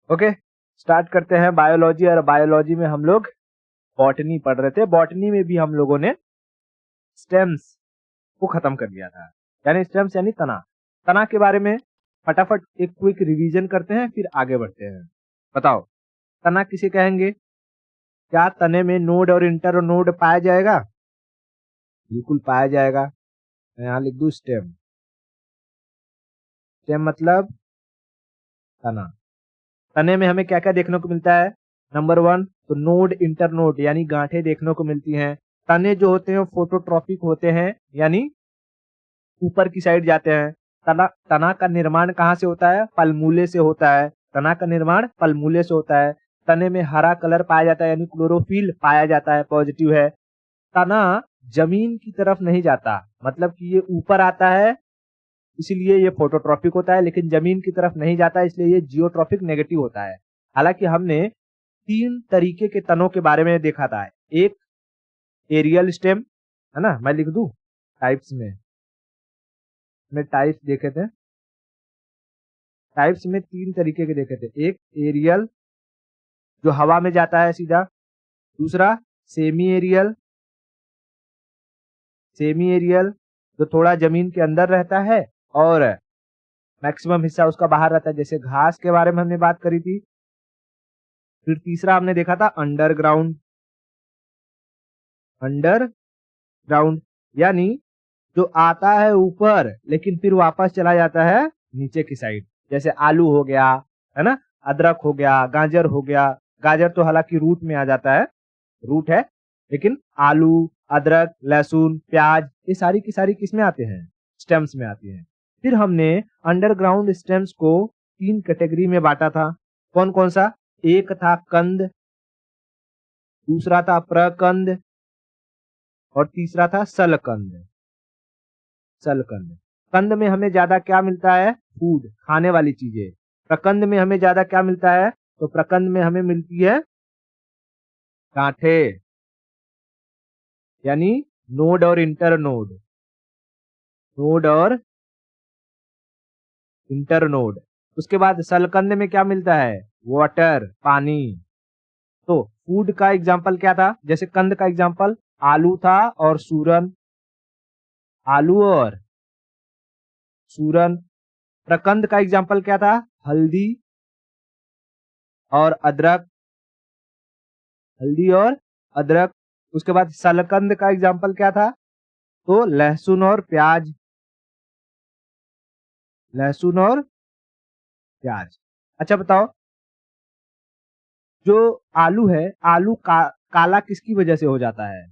Okay, start करते हैं biology. और बायोलॉजी में हम लोग बॉटनी पढ़ रहे थे। बॉटनी में भी हम लोगों ने स्टेम्स को खत्म कर दिया था, यानी स्टेम्स यानी तना। तना के बारे में फटाफट एक क्विक रिवीजन करते हैं, फिर आगे बढ़ते हैं। बताओ, तना किसे कहेंगे? क्या तने में नोड और इंटर नोड पाया जाएगा? बिल्कुल पाया जाएगा। मैं यहाँ लिख दूं स्टेम। स्टेम मतलब तना। तने में हमें क्या क्या देखने को मिलता है? नंबर 1 तो नोड इंटर नोड यानी गांठें देखने को मिलती हैं। तने जो होते हैं फोटोट्रॉपिक होते हैं, यानी ऊपर की साइड जाते हैं। तना का निर्माण कहाँ से होता है? पलमूले से होता है। तना का निर्माण पलमूले से होता है। तने में हरा कलर पाया जाता है, यानी क्लोरोफिल पाया जाता है, पॉजिटिव है। तना जमीन की तरफ नहीं जाता, मतलब कि ये ऊपर आता है, इसीलिए ये फोटोट्रॉपिक होता है, लेकिन जमीन की तरफ नहीं जाता, इसलिए ये जियोट्रॉपिक नेगेटिव होता है। हालांकि हमने 3 तरीके के तनों के बारे में देखा था। एक एरियल स्टेम, है ना, मैं लिख दूं टाइप्स में टाइप्स देखे थे। टाइप्स में 3 तरीके के देखे थे। एक एरियल जो हवा में जाता है सीधा, दूसरा सेमी एरियल जो थोड़ा जमीन के अंदर रहता है और मैक्सिमम हिस्सा उसका बाहर रहता है, जैसे घास के बारे में हमने बात करी थी। फिर तीसरा हमने देखा था अंडरग्राउंड यानी जो आता है ऊपर लेकिन फिर वापस चला जाता है नीचे की साइड, जैसे आलू हो गया, है ना, अदरक हो गया, गाजर हो गया। गाजर तो हालांकि रूट में आ जाता है, रूट है, लेकिन आलू, अदरक, लहसुन, प्याज ये सारी की सारी किस में आते हैं? स्टेम्स में आती हैं। फिर हमने अंडरग्राउंड स्टेम्स को 3 कैटेगरी में बांटा था। कौन कौन सा? एक था कंद, दूसरा था प्रकंद और तीसरा था सलकंद। कंद में हमें ज्यादा क्या मिलता है? फूड, खाने वाली चीजें। प्रकंद में हमें ज्यादा क्या मिलता है? तो प्रकंद में हमें मिलती है गांठें, यानी नोड और इंटरनोड, नोड और इंटरनोड। उसके बाद सलकंद में क्या मिलता है? वाटर, पानी। तो फूड का एग्जाम्पल क्या था? जैसे कंद का एग्जाम्पल आलू था और सूरन, आलू और सूरन। प्रकंद का एग्जाम्पल क्या था? हल्दी और अदरक, हल्दी और अदरक। उसके बाद सलकंद का एग्जाम्पल क्या था? तो लहसुन और प्याज, लहसुन और प्याज। अच्छा बताओ, जो आलू है, आलू काला किसकी वजह से हो जाता है?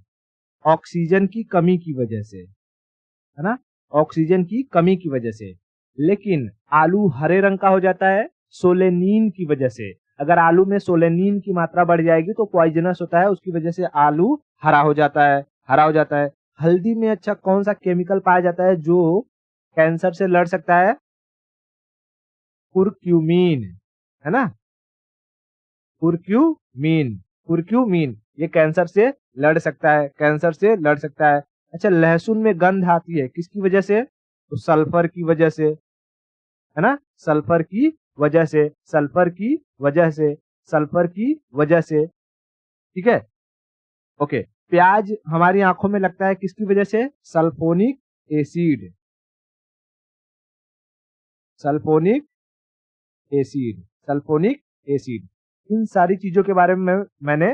ऑक्सीजन की कमी की वजह से, है ना, ऑक्सीजन की कमी की वजह से। लेकिन आलू हरे रंग का हो जाता है सोलेनिन की वजह से। अगर आलू में सोलेनिन की मात्रा बढ़ जाएगी तो पॉइजनस होता है, उसकी वजह से आलू हरा हो जाता है, हरा हो जाता है। हल्दी में अच्छा कौन सा केमिकल पाया जाता है जो कैंसर से लड़ सकता है? कुरक्यूमिन, है ना, कुरक्यूमिन, कुरक्यूमिन ये कैंसर से लड़ सकता है, कैंसर से लड़ सकता है। अच्छा, लहसुन में गंध आती है किसकी वजह से? तो सल्फर की वजह से, है ना, सल्फर की वजह से, सल्फर की वजह से, सल्फर की वजह से। ठीक है, ओके। प्याज हमारी आंखों में लगता है किसकी वजह से? Sulphonic acid, sulphonic acid, sulphonic acid. इन सारी चीजों के बारे में मैंने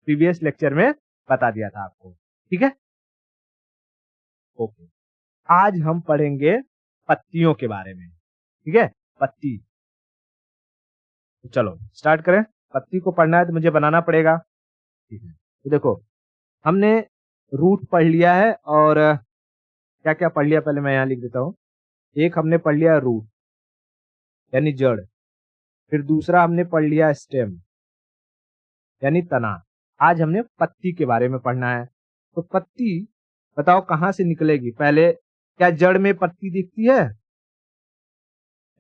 प्रीवियस लेक्चर में बता दिया था आपको। ठीक है, ओके। आज हम पढ़ेंगे पत्तियों के बारे में। ठीक है, पत्ती। तो चलो स्टार्ट करें। पत्ती को पढ़ना है तो मुझे बनाना पड़ेगा। ठीक है, तो देखो, हमने रूट पढ़ लिया है और क्या क्या पढ़ लिया पहले मैं यहाँ लिख देता हूँ। एक हमने पढ़ लिया रूट यानी जड़, फिर दूसरा हमने पढ़ लिया स्टेम यानी तना। आज हमने पत्ती के बारे में पढ़ना है। तो पत्ती बताओ कहाँ से निकलेगी? पहले क्या जड़ में पत्ती दिखती है?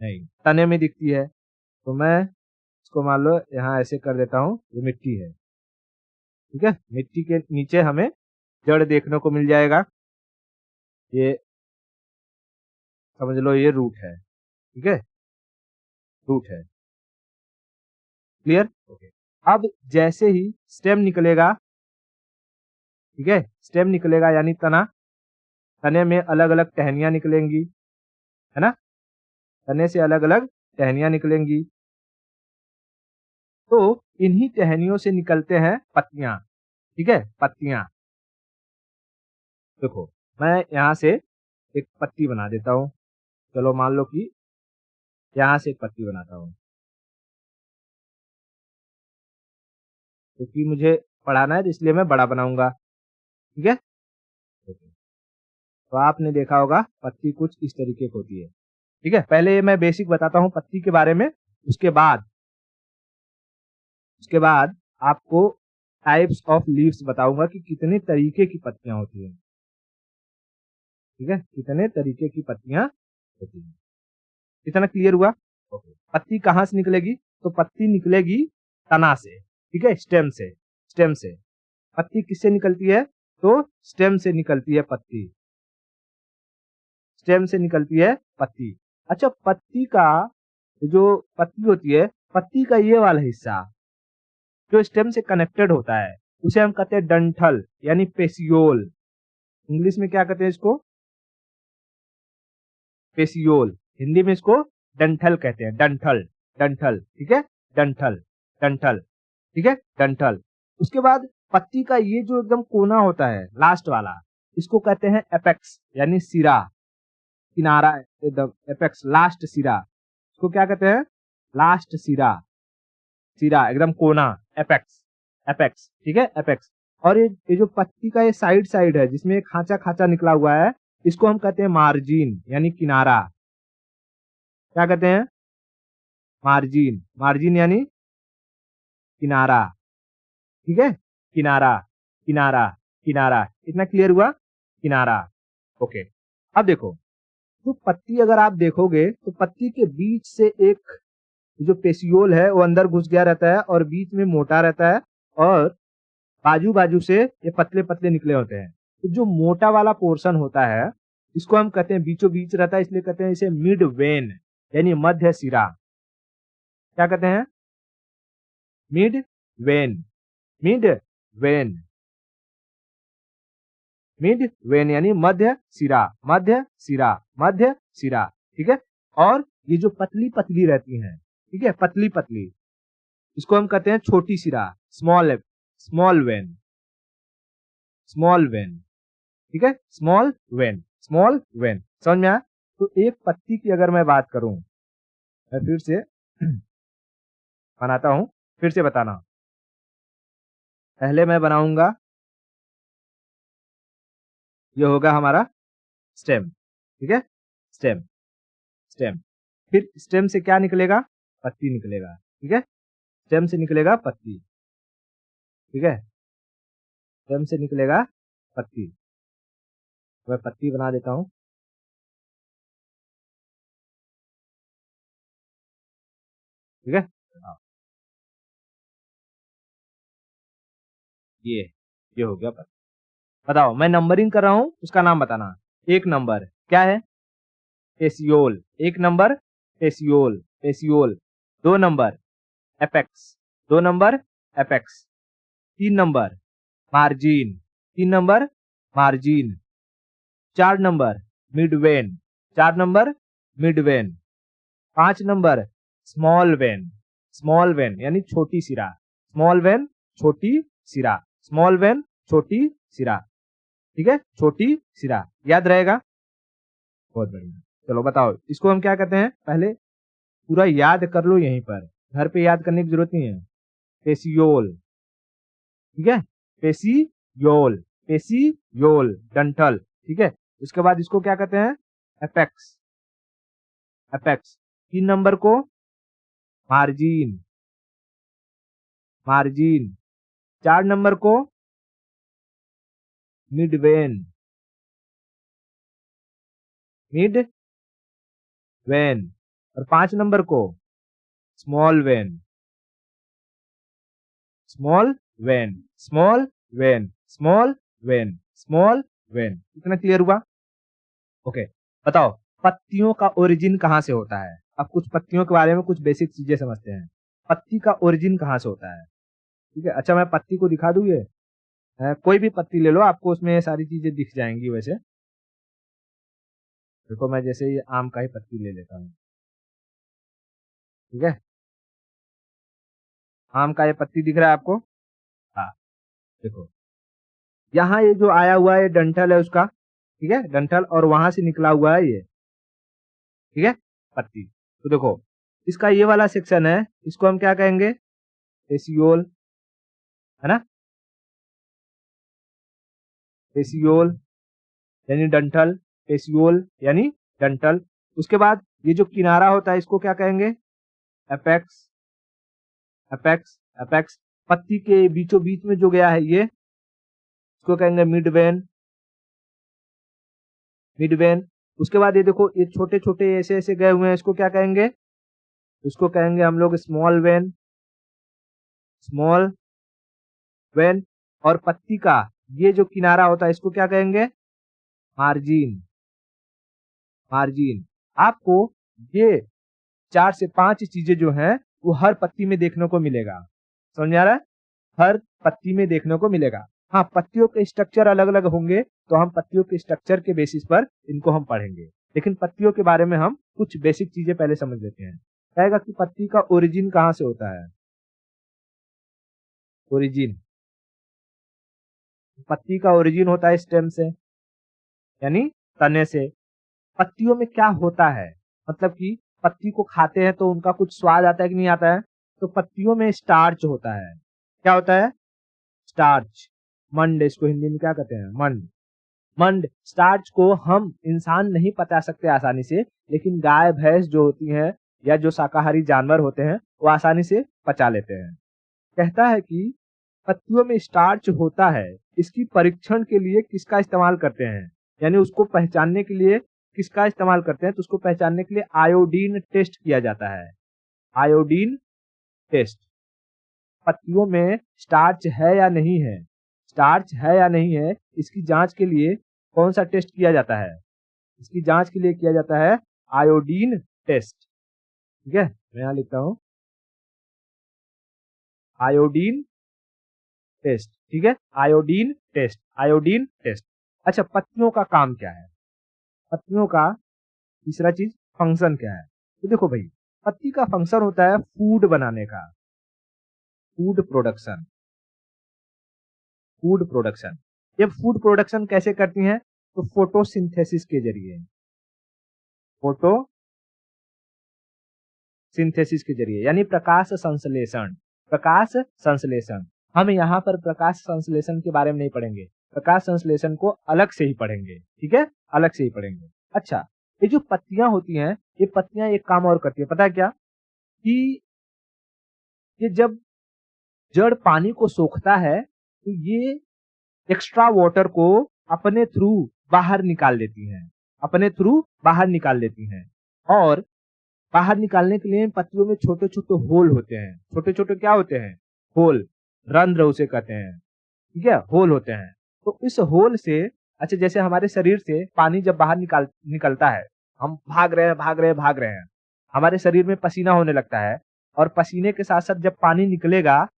नहीं, तने में दिखती है। तो मैं इसको मान लो यहाँ ऐसे कर देता हूँ, ये मिट्टी है। ठीक है, मिट्टी के नीचे हमें जड़ देखने को मिल जाएगा। ये समझ लो ये रूट है। ठीक है, रूट है। क्लियर? ओके। अब जैसे ही स्टेम निकलेगा, ठीक है, स्टेम निकलेगा यानी तना, तने में अलग अलग टहनियां निकलेंगी, है ना, तने से अलग अलग टहनियां निकलेंगी, तो इन्हीं टहनियों से निकलते हैं पत्तियां, ठीक है, पत्तियां। देखो मैं यहाँ से एक पत्ती बना देता हूँ, चलो मान लो कि यहाँ से एक पत्ती बनाता हूँ, क्योंकि मुझे पढ़ाना है इसलिए मैं बड़ा बनाऊंगा, ठीक है। तो आपने देखा होगा पत्ती कुछ इस तरीके की होती है, ठीक है। पहले मैं बेसिक बताता हूँ पत्ती के बारे में, उसके बाद आपको टाइप्स ऑफ लीव्स बताऊंगा कि कितने तरीके की पत्तियां होती हैं, ठीक है, कितने तरीके की पत्तियां होती हैं। इतना क्लियर हुआ? ओके। पत्ती कहाँ से निकलेगी? तो पत्ती निकलेगी तना से, ठीक है, स्टेम से। पत्ती किससे निकलती है? तो स्टेम से निकलती है पत्ती, स्टेम से निकलती है पत्ती। अच्छा, पत्ती का जो पत्ती होती है, पत्ती का ये वाला हिस्सा जो स्टेम से कनेक्टेड होता है उसे हम कहते हैं डंठल यानी पेसियोल। इंग्लिश में क्या कहते हैं इसको? पेसियोल। हिंदी में इसको डंठल कहते हैं, डंठल, डंठल, ठीक है, डंठल, डंठल, ठीक है, डंठल। उसके बाद पत्ती का ये जो एकदम कोना होता है लास्ट वाला, इसको कहते हैं एपेक्स यानी सिरा, किनारा, एकदम एपेक्स, लास्ट सिरा। इसको क्या कहते हैं? लास्ट सिरा, सिरा एकदम कोना, एपेक्स, एपेक्स, ठीक है, एपेक्स। और ये जो पत्ती का ये साइड साइड है जिसमें एक खांचा खांचा निकला हुआ है, इसको हम कहते हैं मार्जिन यानी किनारा। क्या कहते हैं? मार्जिन, मार्जिन यानी किनारा, ठीक है, किनारा, किनारा, किनारा। इतना क्लियर हुआ? किनारा। ओके। अब देखो, तो पत्ती अगर आप देखोगे तो पत्ती के बीच से एक जो पेसियोल है वो अंदर घुस गया रहता है और बीच में मोटा रहता है, और बाजू बाजू से ये पतले पतले निकले होते हैं। तो जो मोटा वाला पोर्शन होता है इसको हम कहते हैं, बीचों बीच रहता है इसलिए कहते हैं इसे मिड वेन यानी मध्य सिरा। क्या कहते हैं? Mid when, mid when, mid when यानी मध्य सिरा, मध्य सिरा, मध्य सिरा, ठीक है। और ये जो पतली पतली रहती हैं, ठीक है, पतली पतली, इसको हम कहते हैं छोटी सिरा, small, small when, small when, ठीक है, स्मॉल वेन, स्मॉल वेन। समझ में आया? तो एक पत्ती की अगर मैं बात करूं, मैं फिर से बनाता हूं, फिर से बताना। पहले मैं बनाऊंगा, ये होगा हमारा स्टेम, ठीक है, स्टेम, स्टेम। फिर स्टेम से क्या निकलेगा? पत्ती निकलेगा, ठीक है, स्टेम से निकलेगा पत्ती, ठीक है, स्टेम से निकलेगा पत्ती। मैं पत्ती बना देता हूं, ठीक है। हाँ, ये ये हो गया पत्ती। बताओ, मैं नंबरिंग कर रहा हूं, उसका नाम बताना। एक नंबर क्या है? पेसियोल, एक नंबर पेसियोल, पेसियोल। दो नंबर एपेक्स, दो नंबर एपेक्स। तीन नंबर मार्जिन, तीन नंबर मार्जिन। चार नंबर मिडवेन, चार नंबर मिडवेन। पांच number small when, small when यानी छोटी सिरा, स्मॉल वेन, छोटी सिरा, स्मॉल वेन, छोटी सिरा, ठीक है, छोटी सिरा। याद रहेगा? बहुत बढ़िया। चलो बताओ, इसको हम क्या कहते हैं? पहले पूरा याद कर लो, यहीं पर घर पे याद करने की जरूरत नहीं है। पेसियोल, ठीक है, पेसियोल, पेसियोल, डंठल, ठीक है। उसके बाद इसको क्या कहते हैं? Apex, apex. तीन नंबर को मार्जिन, मार्जिन। चार नंबर को मिडवेन, मिड वेन। और पांच नंबर को small when, small when, small when, small when, small when. इतना क्लियर हुआ? ओके। बताओ, पत्तियों का ओरिजिन कहां से होता है? अब कुछ पत्तियों के बारे में कुछ बेसिक चीजें समझते हैं। पत्ती का ओरिजिन कहाँ से होता है। ठीक है, अच्छा मैं पत्ती को दिखा दूं, ये कोई भी पत्ती ले लो, आपको उसमें सारी चीजें दिख जाएंगी। वैसे देखो मैं जैसे ये आम का ही पत्ती ले लेता हूँ। ठीक है, आम का ये पत्ती दिख रहा है आपको। हाँ देखो, यहाँ ये जो आया हुआ है डंठल है उसका, ठीक है, डंठल, और वहां से निकला हुआ है ये, ठीक है, पत्ती। तो देखो इसका ये वाला सेक्शन है, इसको हम क्या कहेंगे, पेसियोल, है ना, पेसियोल यानी डंठल, पेसियोल यानी डंठल। उसके बाद ये जो किनारा होता है इसको क्या कहेंगे, एपेक्स, एपेक्स, एपेक्स। पत्ती के बीचों बीच में जो गया है ये, इसको कहेंगे मिड वेन, मिड वेन। उसके बाद ये देखो ये छोटे छोटे ऐसे ऐसे गए हुए हैं, इसको क्या कहेंगे, इसको कहेंगे हम लोग स्मॉल वेन, स्मॉल वेन। और पत्ती का ये जो किनारा होता है इसको क्या कहेंगे, मार्जिन, मार्जिन। आपको ये 4 से 5 चीजें जो हैं वो हर पत्ती में देखने को मिलेगा, समझ आ रहा है, हर पत्ती में देखने को मिलेगा। हाँ, पत्तियों के स्ट्रक्चर अलग अलग होंगे, तो हम पत्तियों के स्ट्रक्चर के बेसिस पर इनको हम पढ़ेंगे, लेकिन पत्तियों के बारे में हम कुछ बेसिक चीजें पहले समझ लेते हैं। कहेगा कि पत्ती का ओरिजिन कहाँ से होता है, ओरिजिन, पत्ती का ओरिजिन होता है स्टेम से, यानी तने से। पत्तियों में क्या होता है, मतलब कि पत्ती को खाते हैं तो उनका कुछ स्वाद आता है कि नहीं आता है, तो पत्तियों में स्टार्च होता है। क्या होता है, स्टार्च, मंड, इसको हिंदी में क्या कहते हैं, मंड, मंड। स्टार्च को हम इंसान नहीं पचा सकते आसानी से, लेकिन गाय भैंस जो होती हैं या जो शाकाहारी जानवर होते हैं वो आसानी से पचा लेते हैं। कहता है कि पत्तियों में स्टार्च होता है, इसकी परीक्षण के लिए किसका इस्तेमाल करते हैं, यानी उसको पहचानने के लिए किसका इस्तेमाल करते हैं, तो उसको पहचानने के लिए आयोडीन टेस्ट किया जाता है, आयोडीन टेस्ट। पत्तियों में स्टार्च है या नहीं है, स्टार्च है या नहीं है, इसकी जांच के लिए कौन सा टेस्ट किया जाता है, इसकी जांच के लिए किया जाता है आयोडीन टेस्ट। ठीक है, मैं यहां लिखता हूं आयोडीन टेस्ट। ठीक है, आयोडीन टेस्ट, आयोडीन टेस्ट। अच्छा, पत्तियों का काम क्या है, पत्तियों का तीसरा चीज फंक्शन क्या है। तो देखो भाई, पत्ती का फंक्शन होता है फूड बनाने का, फूड प्रोडक्शन, फूड प्रोडक्शन। ये फूड प्रोडक्शन कैसे करती हैं, तो फोटोसिंथेसिस के जरिए, फोटो सिंथेसिस के जरिए, यानी प्रकाश संश्लेषण, प्रकाश संश्लेषण। हम यहाँ पर प्रकाश संश्लेषण के बारे में नहीं पढ़ेंगे, प्रकाश संश्लेषण को अलग से ही पढ़ेंगे, ठीक है, अलग से ही पढ़ेंगे। अच्छा, ये जो पत्तियां होती हैं, ये पत्तियां एक काम और करती है, पता है क्या, कि ये जब जड़ पानी को सोखता है तो ये एक्स्ट्रा वाटर को अपने थ्रू बाहर निकाल देती हैं, अपने थ्रू बाहर निकाल देती हैं। और बाहर निकालने के लिए पत्तियों में छोटे छोटे होल होते हैं, छोटे छोटे क्या होते हैं, होल, रंध्र उसे कहते हैं, ठीक है, होल होते हैं। तो इस होल से, अच्छा जैसे हमारे शरीर से पानी जब बाहर निकलता है, हम भाग रहे हैं भाग रहे हैं भाग रहे हैं, हमारे शरीर में पसीना होने लगता है, और पसीने के साथ साथ जब पानी निकलेगा,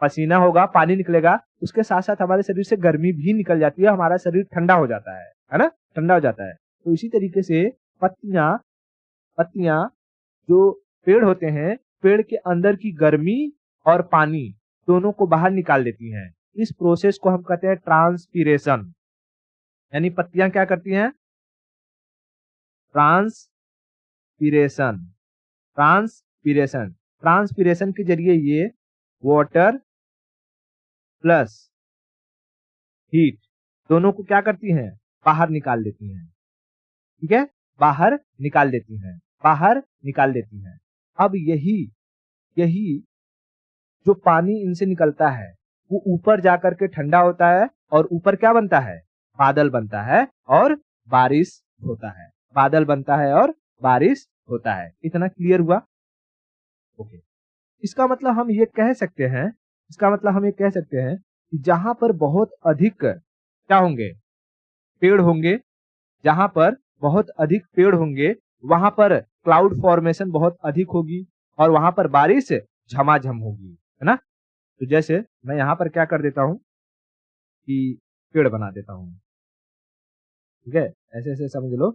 पसीना होगा, पानी निकलेगा, उसके साथ साथ हमारे शरीर से गर्मी भी निकल जाती है, हमारा शरीर ठंडा हो जाता है ना, ठंडा हो जाता है। तो इसी तरीके से पत्तियां, पत्तियां जो पेड़ होते हैं, पेड़ के अंदर की गर्मी और पानी दोनों को बाहर निकाल देती हैं। इस प्रोसेस को हम कहते हैं ट्रांसपीरेशन, यानी पत्तियां क्या करती हैं, ट्रांसपीरेशन, ट्रांसपीरेशन, ट्रांसपीरेशन के जरिए ये वाटर प्लस हीट दोनों को क्या करती हैं, बाहर निकाल देती हैं, ठीक है, बाहर निकाल देती हैं, बाहर निकाल देती हैं। अब यही यही जो पानी इनसे निकलता है वो ऊपर जाकर के ठंडा होता है, और ऊपर क्या बनता है, बादल बनता है और बारिश होता है, बादल बनता है और बारिश होता है। इतना क्लियर हुआ, ओके। इसका मतलब हम ये कह सकते हैं, इसका मतलब हम ये कह सकते हैं कि जहां पर बहुत अधिक क्या होंगे, पेड़ होंगे, जहां पर बहुत अधिक पेड़ होंगे वहां पर क्लाउड फॉर्मेशन बहुत अधिक होगी, और वहां पर बारिश झमाझम होगी, है ना। तो जैसे मैं यहाँ पर क्या कर देता हूँ कि पेड़ बना देता हूँ, ठीक है। ऐसे ऐसे समझ लो,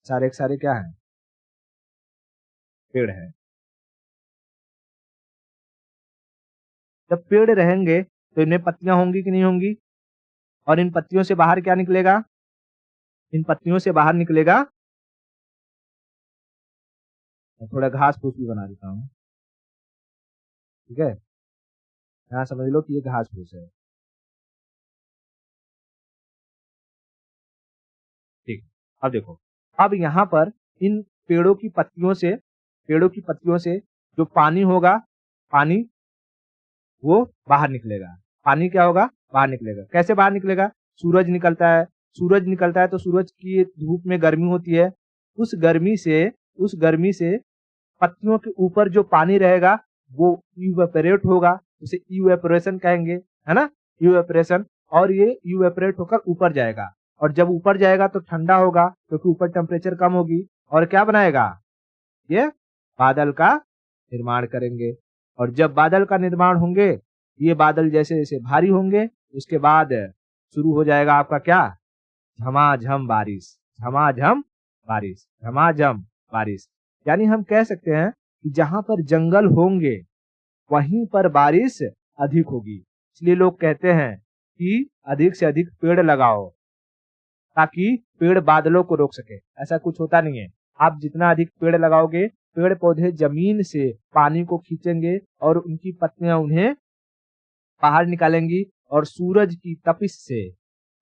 सारे के सारे क्या है, पेड़ है। जब पेड़ रहेंगे तो इनमें पत्तियां होंगी कि नहीं होंगी, और इन पत्तियों से बाहर क्या निकलेगा, इन पत्तियों से बाहर निकलेगा, मैं थोड़ा घास फूस भी बना देता हूँ, ठीक है। यहाँ समझ लो कि ये घास फूस है, ठीक। अब देखो, अब यहाँ पर इन पेड़ों की पत्तियों से जो पानी होगा, पानी वो बाहर निकलेगा। पानी क्या होगा, बाहर निकलेगा। कैसे बाहर निकलेगा, सूरज निकलता है, सूरज निकलता है तो सूरज की धूप में गर्मी होती है, उस गर्मी से पत्तियों के ऊपर जो पानी रहेगा वो इवेपोरेट होगा, उसे इवेपोरेशन कहेंगे, है ना, इवेपोरेशन। और ये इवेपोरेट होकर ऊपर जाएगा, और जब ऊपर जाएगा तो ठंडा होगा क्योंकि ऊपर टेम्परेचर कम होगी, और क्या बनाएगा, ये बादल का निर्माण करेंगे। और जब बादल का निर्माण होंगे, ये बादल जैसे जैसे भारी होंगे, उसके बाद शुरू हो जाएगा आपका क्या, झमाझम बारिश, झमाझम बारिश, झमाझम बारिश। यानी हम कह सकते हैं कि जहां पर जंगल होंगे वहीं पर बारिश अधिक होगी। इसलिए लोग कहते हैं कि अधिक से अधिक पेड़ लगाओ, ताकि पेड़ बादलों को रोक सके। ऐसा कुछ होता नहीं है, आप जितना अधिक पेड़ लगाओगे, पेड़ पौधे जमीन से पानी को खींचेंगे और उनकी पत्तियां उन्हें बाहर निकालेंगी, और सूरज की तपिश से,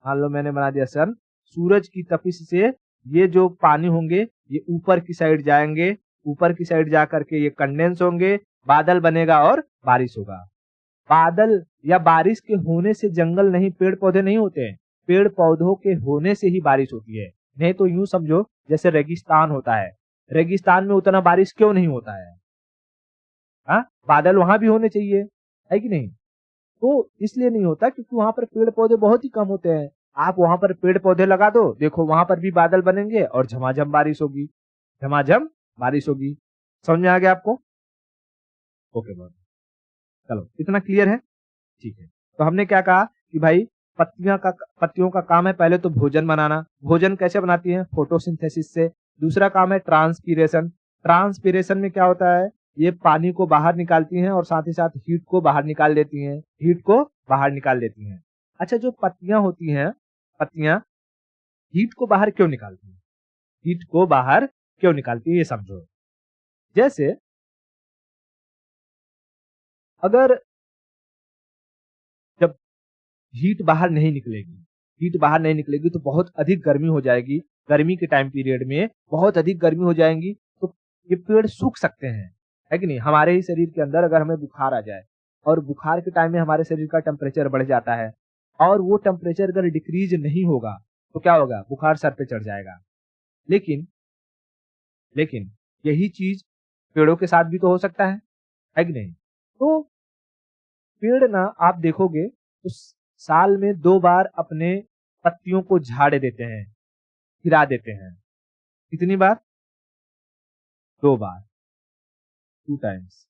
मान लो मैंने बना दिया सन, सूरज की तपिश से ये जो पानी होंगे ये ऊपर की साइड जाएंगे, ऊपर की साइड जा करके ये कंडेंस होंगे, बादल बनेगा और बारिश होगा। बादल या बारिश के होने से जंगल नहीं, पेड़ पौधे नहीं होते हैं, पेड़ पौधों के होने से ही बारिश होती है। नहीं तो यूं समझो जैसे रेगिस्तान होता है, रेगिस्तान में उतना बारिश क्यों नहीं होता है, हाँ, बादल वहां भी होने चाहिए, है कि नहीं। तो इसलिए नहीं होता क्योंकि वहां पर पेड़ पौधे बहुत ही कम होते हैं। आप वहां पर पेड़ पौधे लगा दो, देखो वहां पर भी बादल बनेंगे और झमाझम बारिश होगी, झमाझम बारिश होगी। समझ में आ गया आपको, ओके बहुत, चलो इतना क्लियर है, ठीक है। तो हमने क्या कहा कि भाई पत्तियों का काम है पहले तो भोजन बनाना। भोजन कैसे बनाती हैं, फोटोसिंथेसिस से। दूसरा काम है ट्रांसपीरेशन। ट्रांसपीरेशन में क्या होता है, ये पानी को बाहर निकालती हैं और साथ ही साथ हीट को बाहर निकाल देती हैं, हीट को बाहर निकाल देती हैं। अच्छा, जो पत्तियां होती हैं, पत्तियां हीट को बाहर क्यों निकालती हैं, हीट को बाहर क्यों निकालती है ये समझो। जैसे अगर जब हीट बाहर नहीं निकलेगी, हीट बाहर नहीं निकलेगी तो बहुत अधिक गर्मी हो जाएगी। गर्मी के टाइम पीरियड में बहुत अधिक गर्मी हो जाएगी तो ये पेड़ सूख सकते हैं, है कि नहीं। हमारे ही शरीर के अंदर अगर हमें बुखार आ जाए और बुखार के टाइम में हमारे शरीर का टेम्परेचर बढ़ जाता है, और वो टेम्परेचर अगर डिक्रीज नहीं होगा तो क्या होगा, बुखार सर पे चढ़ जाएगा। लेकिन लेकिन यही चीज पेड़ों के साथ भी तो हो सकता है कि नहीं। तो पेड़ ना आप देखोगे तो साल में 2 बार अपने पत्तियों को झाड़ देते हैं, गिरा देते हैं। कितनी बार, 2 बार, 2 टाइम्स।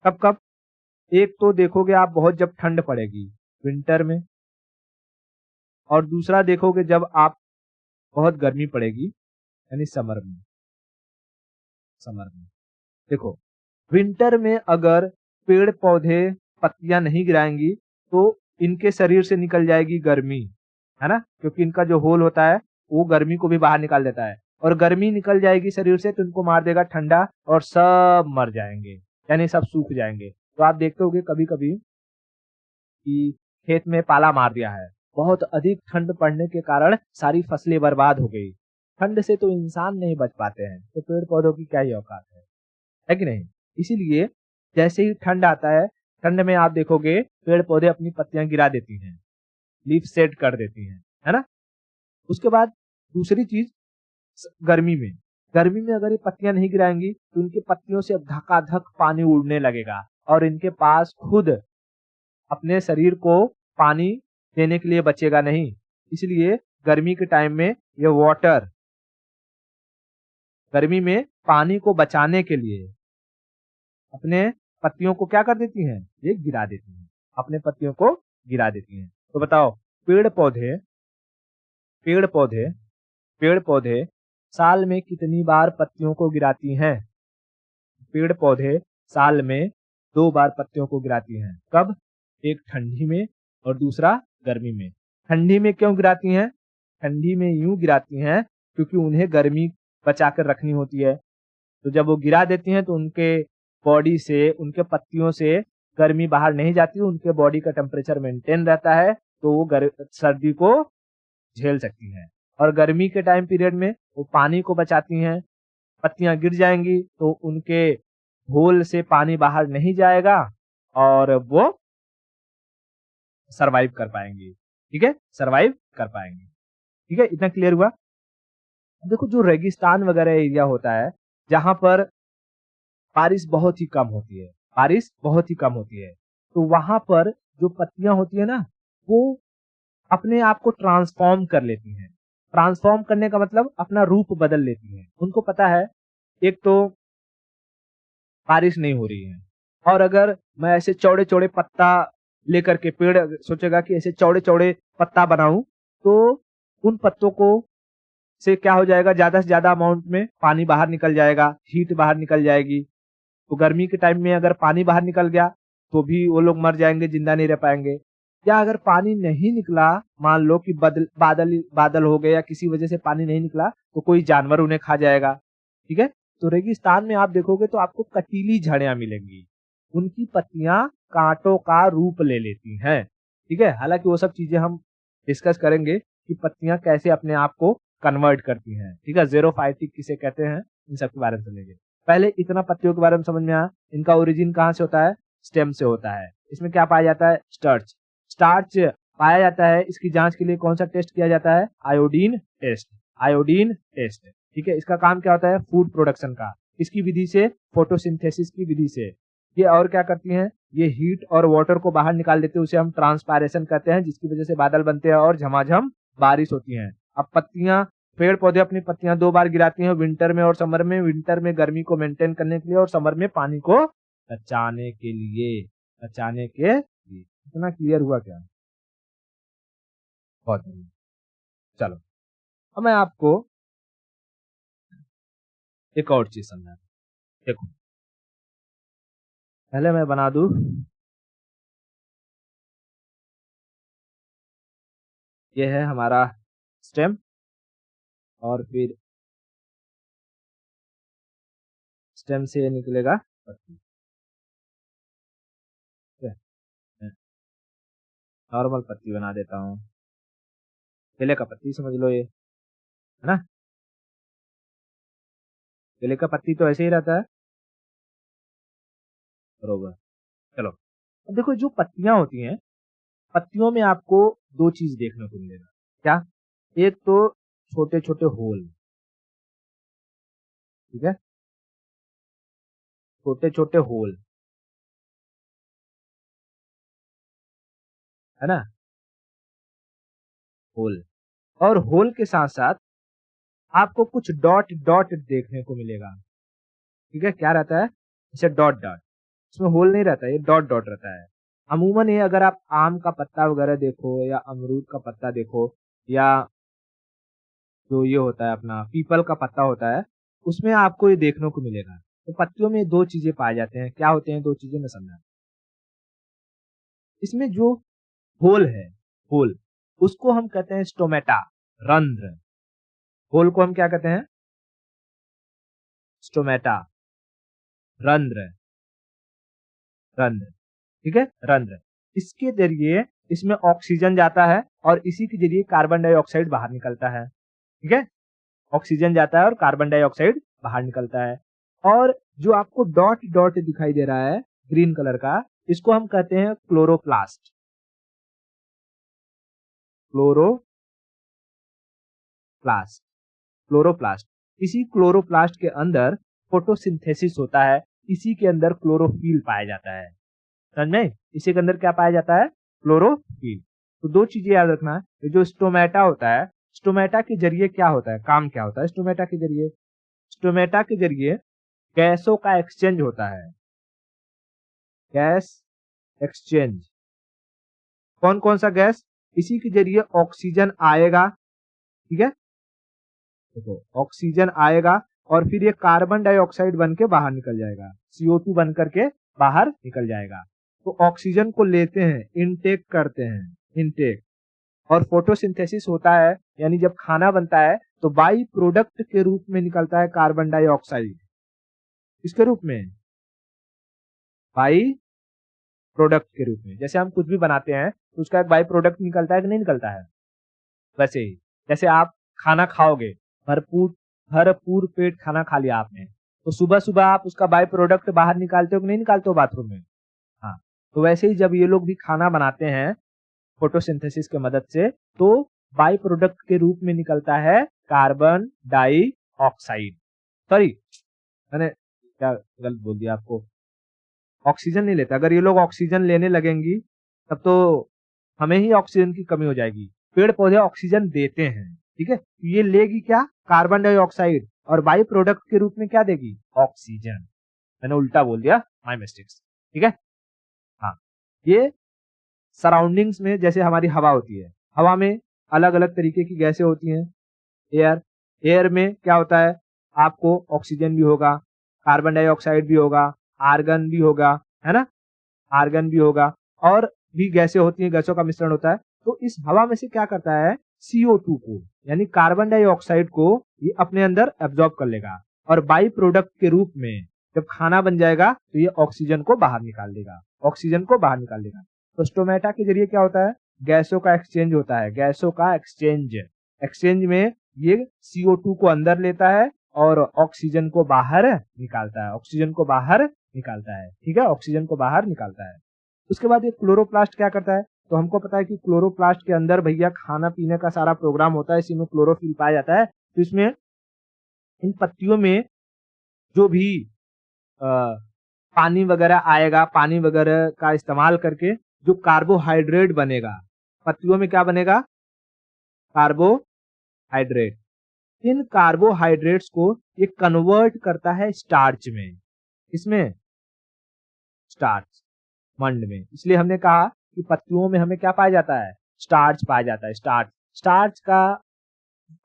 कब कब, एक तो देखोगे आप बहुत जब ठंड पड़ेगी विंटर में, और दूसरा देखोगे जब आप बहुत गर्मी पड़ेगी यानी समर में। समर में देखो, विंटर में अगर पेड़ पौधे पत्तियां नहीं गिराएंगी तो इनके शरीर से निकल जाएगी गर्मी, है ना, क्योंकि इनका जो होल होता है वो गर्मी को भी बाहर निकाल देता है, और गर्मी निकल जाएगी शरीर से तो इनको मार देगा ठंडा, और सब मर जाएंगे, यानी सब सूख जाएंगे। तो आप देखते होंगे कभी कभी कि खेत में पाला मार दिया है, बहुत अधिक ठंड पड़ने के कारण सारी फसलें बर्बाद हो गई। ठंड से तो इंसान नहीं बच पाते हैं, तो पेड़ पौधों की क्या ही औकात है कि नहीं। इसीलिए जैसे ही ठंड आता है, ठंड में आप देखोगे पेड़ पौधे अपनी पत्तियां गिरा देती हैं, लीफ शेड कर देती हैं, है ना। उसके बाद दूसरी चीज, गर्मी में अगर ये पत्तियां नहीं गिराएंगी तो इनकी पत्तियों से धकाधक पानी उड़ने लगेगा, और इनके पास खुद अपने शरीर को पानी देने के लिए बचेगा नहीं। इसलिए गर्मी के टाइम में ये वाटर, गर्मी में पानी को बचाने के लिए अपने पत्तियों को क्या कर देती हैं, ये गिरा देती हैं, अपने पत्तियों को गिरा देती हैं। तो बताओ पेड़ पौधे पेड़ पौधे पेड़ पौधे साल में कितनी बार पत्तियों को गिराती हैं? पेड़ पौधे साल में 2 बार पत्तियों को गिराती हैं। कब? एक ठंडी में और दूसरा गर्मी में। ठंडी में क्यों गिराती हैं? ठंडी में यूं गिराती हैं क्योंकि उन्हें गर्मी बचा कर रखनी होती है। तो जब वो गिरा देती हैं तो उनके बॉडी से, उनके पत्तियों से गर्मी बाहर नहीं जाती, उनके बॉडी का टेम्परेचर मेंटेन रहता है, तो वो सर्दी को झेल सकती हैं। और गर्मी के टाइम पीरियड में वो पानी को बचाती हैं। पत्तियां गिर जाएंगी तो उनके होल से पानी बाहर नहीं जाएगा और वो सरवाइव कर पाएंगी। ठीक है, सरवाइव कर पाएंगे। ठीक है, इतना क्लियर हुआ। देखो जो रेगिस्तान वगैरह एरिया होता है जहां पर बारिश बहुत ही कम होती है, बारिश बहुत ही कम होती है, तो वहां पर जो पत्तियां होती है ना, वो अपने आप को ट्रांसफॉर्म कर लेती हैं। ट्रांसफॉर्म करने का मतलब अपना रूप बदल लेती हैं। उनको पता है एक तो बारिश नहीं हो रही है, और अगर मैं ऐसे चौड़े चौड़े पत्ता लेकर के, पेड़ सोचेगा कि ऐसे चौड़े चौड़े पत्ता बनाऊं तो उन पत्तों को से क्या हो जाएगा, ज्यादा से ज्यादा अमाउंट में पानी बाहर निकल जाएगा, हीट बाहर निकल जाएगी। तो गर्मी के टाइम में अगर पानी बाहर निकल गया तो भी वो लोग मर जाएंगे, जिंदा नहीं रह पाएंगे। या अगर पानी नहीं निकला, मान लो कि बादल हो गए या किसी वजह से पानी नहीं निकला, तो कोई जानवर उन्हें खा जाएगा। ठीक है, तो रेगिस्तान में आप देखोगे तो आपको कटीली झाड़ियां मिलेंगी, उनकी पत्तियां कांटों का रूप ले लेती हैं। ठीक है, हालांकि वो सब चीजें हम डिस्कस करेंगे कि पत्तियां कैसे अपने आप को कन्वर्ट करती हैं। ठीक है, ज़ेरोफाइटिक किसे कहते हैं, इन सब के बारे में समझेंगे। पहले इतना पत्तियों के बारे में समझ में आया। इनका ओरिजिन कहाँ से होता है? स्टेम से होता है। इसमें क्या पाया जाता है? स्टार्च। स्टार्च पाया जाता है, इसकी जांच के लिए कौन सा टेस्ट किया जाता है? Iodine test. Iodine test. ठीक है, इसका काम क्या होता है? फूड प्रोडक्शन का। इसकी विधि से, फोटोसिंथेसिस की विधि से। ये और क्या करती हैं? ये हीट और वाटर को बाहर निकाल देते हैं, उसे हम ट्रांसपायरेशन कहते हैं, जिसकी वजह से बादल बनते हैं और झमाझम बारिश होती है। अब पत्तियां, पेड़ पौधे अपनी पत्तियां 2 बार गिराती हैं, विंटर में और समर में। विंटर में गर्मी को मेंटेन करने के लिए और समर में पानी को बचाने के लिए। इतना क्लियर हुआ क्या? बहुत बढ़िया। चलो अब मैं आपको एक और चीज समझा। देखो पहले मैं बना दूं, ये है हमारा स्टेम, और फिर स्टेम से निकलेगा पत्ती। नॉर्मल पत्ती बना देता हूँ, केले का पत्ती समझ लो, ये है ना। केले का पत्ती तो ऐसे ही रहता है, बरोबर। चलो अब देखो जो पत्तियां होती हैं, पत्तियों में आपको 2 चीज देखने को मिलेगा। क्या? एक तो छोटे छोटे होल। ठीक है, छोटे छोटे होल, है ना, होल। और होल के साथ साथ आपको कुछ डॉट डॉट देखने को मिलेगा। ठीक है, क्या रहता है? जैसे डॉट डॉट। इसमें होल नहीं रहता है, ये डॉट डॉट रहता है। अमूमन ये अगर आप आम का पत्ता वगैरह देखो या अमरूद का पत्ता देखो, या जो ये होता है अपना पीपल का पत्ता होता है, उसमें आपको ये देखने को मिलेगा। तो पत्तियों में 2 चीजें पाए जाते हैं। क्या होते हैं 2 चीजें, मैं समझा। इसमें जो होल है, होल, उसको हम कहते हैं स्टोमेटा, रंध्र। होल को हम क्या कहते हैं? स्टोमेटा, रंध्र। रंध्र, ठीक है, रंध्र। इसके जरिए इसमें ऑक्सीजन जाता है और इसी के जरिए कार्बन डाइऑक्साइड बाहर निकलता है। ठीक है, ऑक्सीजन जाता है और कार्बन डाइऑक्साइड बाहर निकलता है। और जो आपको डॉट डॉट दिखाई दे रहा है ग्रीन कलर का, इसको हम कहते हैं क्लोरोप्लास्ट। Chloroplast, chloroplast. इसी क्लोरोप्लास्ट के अंदर फोटोसिंथेसिस होता है, इसी के अंदर क्लोरोफिल पाया जाता है। समझ में? इसी के अंदर क्या पाया जाता है? क्लोरोफिल। तो 2 चीजें याद रखना है। ये जो स्टोमेटा होता है, स्टोमेटा के जरिए क्या होता है, काम क्या होता है स्टोमेटा के जरिए? स्टोमेटा के जरिए गैसों का एक्सचेंज होता है। Gas exchange. कौन कौन सा गैस? इसी के जरिए ऑक्सीजन आएगा, ठीक है, देखो ऑक्सीजन आएगा और फिर ये कार्बन डाइऑक्साइड बन के बाहर निकल जाएगा, CO2 बन करके बाहर निकल जाएगा। तो ऑक्सीजन को लेते हैं, इनटेक करते हैं, इनटेक, और फोटोसिंथेसिस होता है, यानी जब खाना बनता है तो बाई प्रोडक्ट के रूप में निकलता है कार्बन डाइऑक्साइड। किसके रूप में? बाई प्रोडक्ट के रूप में। जैसे हम कुछ भी बनाते हैं तो उसका एक बाई प्रोडक्ट निकलता है कि नहीं निकलता है? वैसे ही जैसे आप खाना खाओगे, भरपूर भरपूर पेट खाना खा लिया आपने, तो सुबह सुबह आप उसका बाई प्रोडक्ट बाहर निकालते हो कि नहीं निकालते हो बाथरूम में? हाँ, तो वैसे ही जब ये लोग भी खाना बनाते हैं फोटोसिंथेसिस के मदद से, तो बाई प्रोडक्ट के रूप में निकलता है कार्बन डाइऑक्साइड। सॉरी, मैंने क्या गलत बोल दिया आपको, ऑक्सीजन नहीं लेता। अगर ये लोग ऑक्सीजन लेने लगेंगी तब तो हमें ही ऑक्सीजन की कमी हो जाएगी। पेड़ पौधे ऑक्सीजन देते हैं, ठीक है, ये लेगी क्या? कार्बन डाइऑक्साइड, और बाई प्रोडक्ट के रूप में क्या देगी? ऑक्सीजन। मैंने उल्टा बोल दिया, माय मिस्टेक्स, ठीक है। हाँ, ये सराउंडिंग्स में जैसे हमारी हवा होती है, हवा में अलग अलग तरीके की गैसें होती हैं। एयर, एयर में क्या होता है? आपको ऑक्सीजन भी होगा, कार्बन डाइऑक्साइड भी होगा, आर्गन भी होगा, है ना, आर्गन भी होगा, और भी गैसें होती हैं, गैसों का मिश्रण होता है। तो इस हवा में से क्या करता है? CO2 को, यानी कार्बन डाइऑक्साइड को ये अपने अंदर एब्जॉर्ब कर लेगा, और बाई प्रोडक्ट के रूप में जब खाना बन जाएगा तो ये ऑक्सीजन को बाहर निकाल देगा, ऑक्सीजन को बाहर निकाल देगा। तो स्टोमेटा के जरिए क्या होता है? गैसों का एक्सचेंज होता है, गैसों का एक्सचेंज। एक्सचेंज में ये CO2 को अंदर लेता है और ऑक्सीजन को बाहर निकालता है, ऑक्सीजन को बाहर निकालता है, ठीक है, ऑक्सीजन को बाहर निकालता है। उसके बाद ये क्लोरोप्लास्ट क्या करता है? तो हमको पता है कि क्लोरोप्लास्ट के अंदर भैया खाना पीने का सारा प्रोग्राम होता है, इसी में क्लोरोफिल पाया जाता है। तो इसमें इन पत्तियों में जो भी पानी वगैरह आएगा, पानी वगैरह का इस्तेमाल करके जो कार्बोहाइड्रेट बनेगा, पत्तियों में क्या बनेगा? कार्बोहाइड्रेट। इन कार्बोहाइड्रेट्स को ये कन्वर्ट करता है स्टार्च में। इसमें स्टार्च, मंड में। इसलिए हमने कहा कि पत्तियों में हमें क्या पाया जाता है? स्टार्च पाया जाता है, स्टार्च। स्टार्च का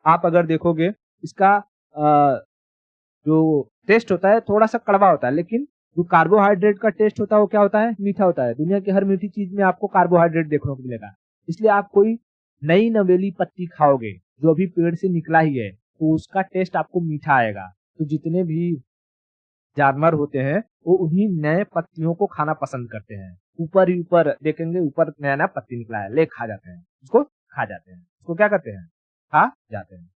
आप अगर देखोगे, इसका जो टेस्ट होता है थोड़ा सा कड़वा होता है, लेकिन जो कार्बोहाइड्रेट का टेस्ट होता है वो क्या होता है? मीठा होता है। दुनिया की हर मीठी चीज में आपको कार्बोहाइड्रेट देखने को मिलेगा। इसलिए आप कोई नई नवेली पत्ती खाओगे जो अभी पेड़ से निकला ही है, तो उसका टेस्ट आपको मीठा आएगा। तो जितने भी जानवर होते हैं वो उन्हीं नए पत्तियों को खाना पसंद करते हैं। ऊपर ही ऊपर देखेंगे, ऊपर नया नया पत्ती निकला है, ले खा जाते हैं, उसको खा जाते हैं, उसको क्या करते हैं? खा जाते हैं।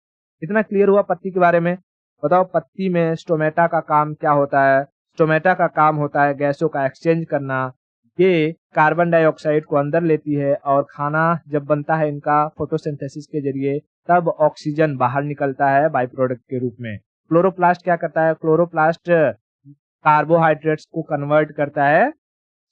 इतना क्लियर हुआ पत्ती के बारे में। बताओ पत्ती में स्टोमेटा का काम क्या होता है? स्टोमेटा का काम होता है गैसों का एक्सचेंज करना। ये कार्बन डाइऑक्साइड को अंदर लेती है और खाना जब बनता है इनका फोटोसिंथेसिस के जरिए, तब ऑक्सीजन बाहर निकलता है बाई प्रोडक्ट के रूप में। क्लोरोप्लास्ट क्या करता है? क्लोरोप्लास्ट कार्बोहाइड्रेट्स को कन्वर्ट करता है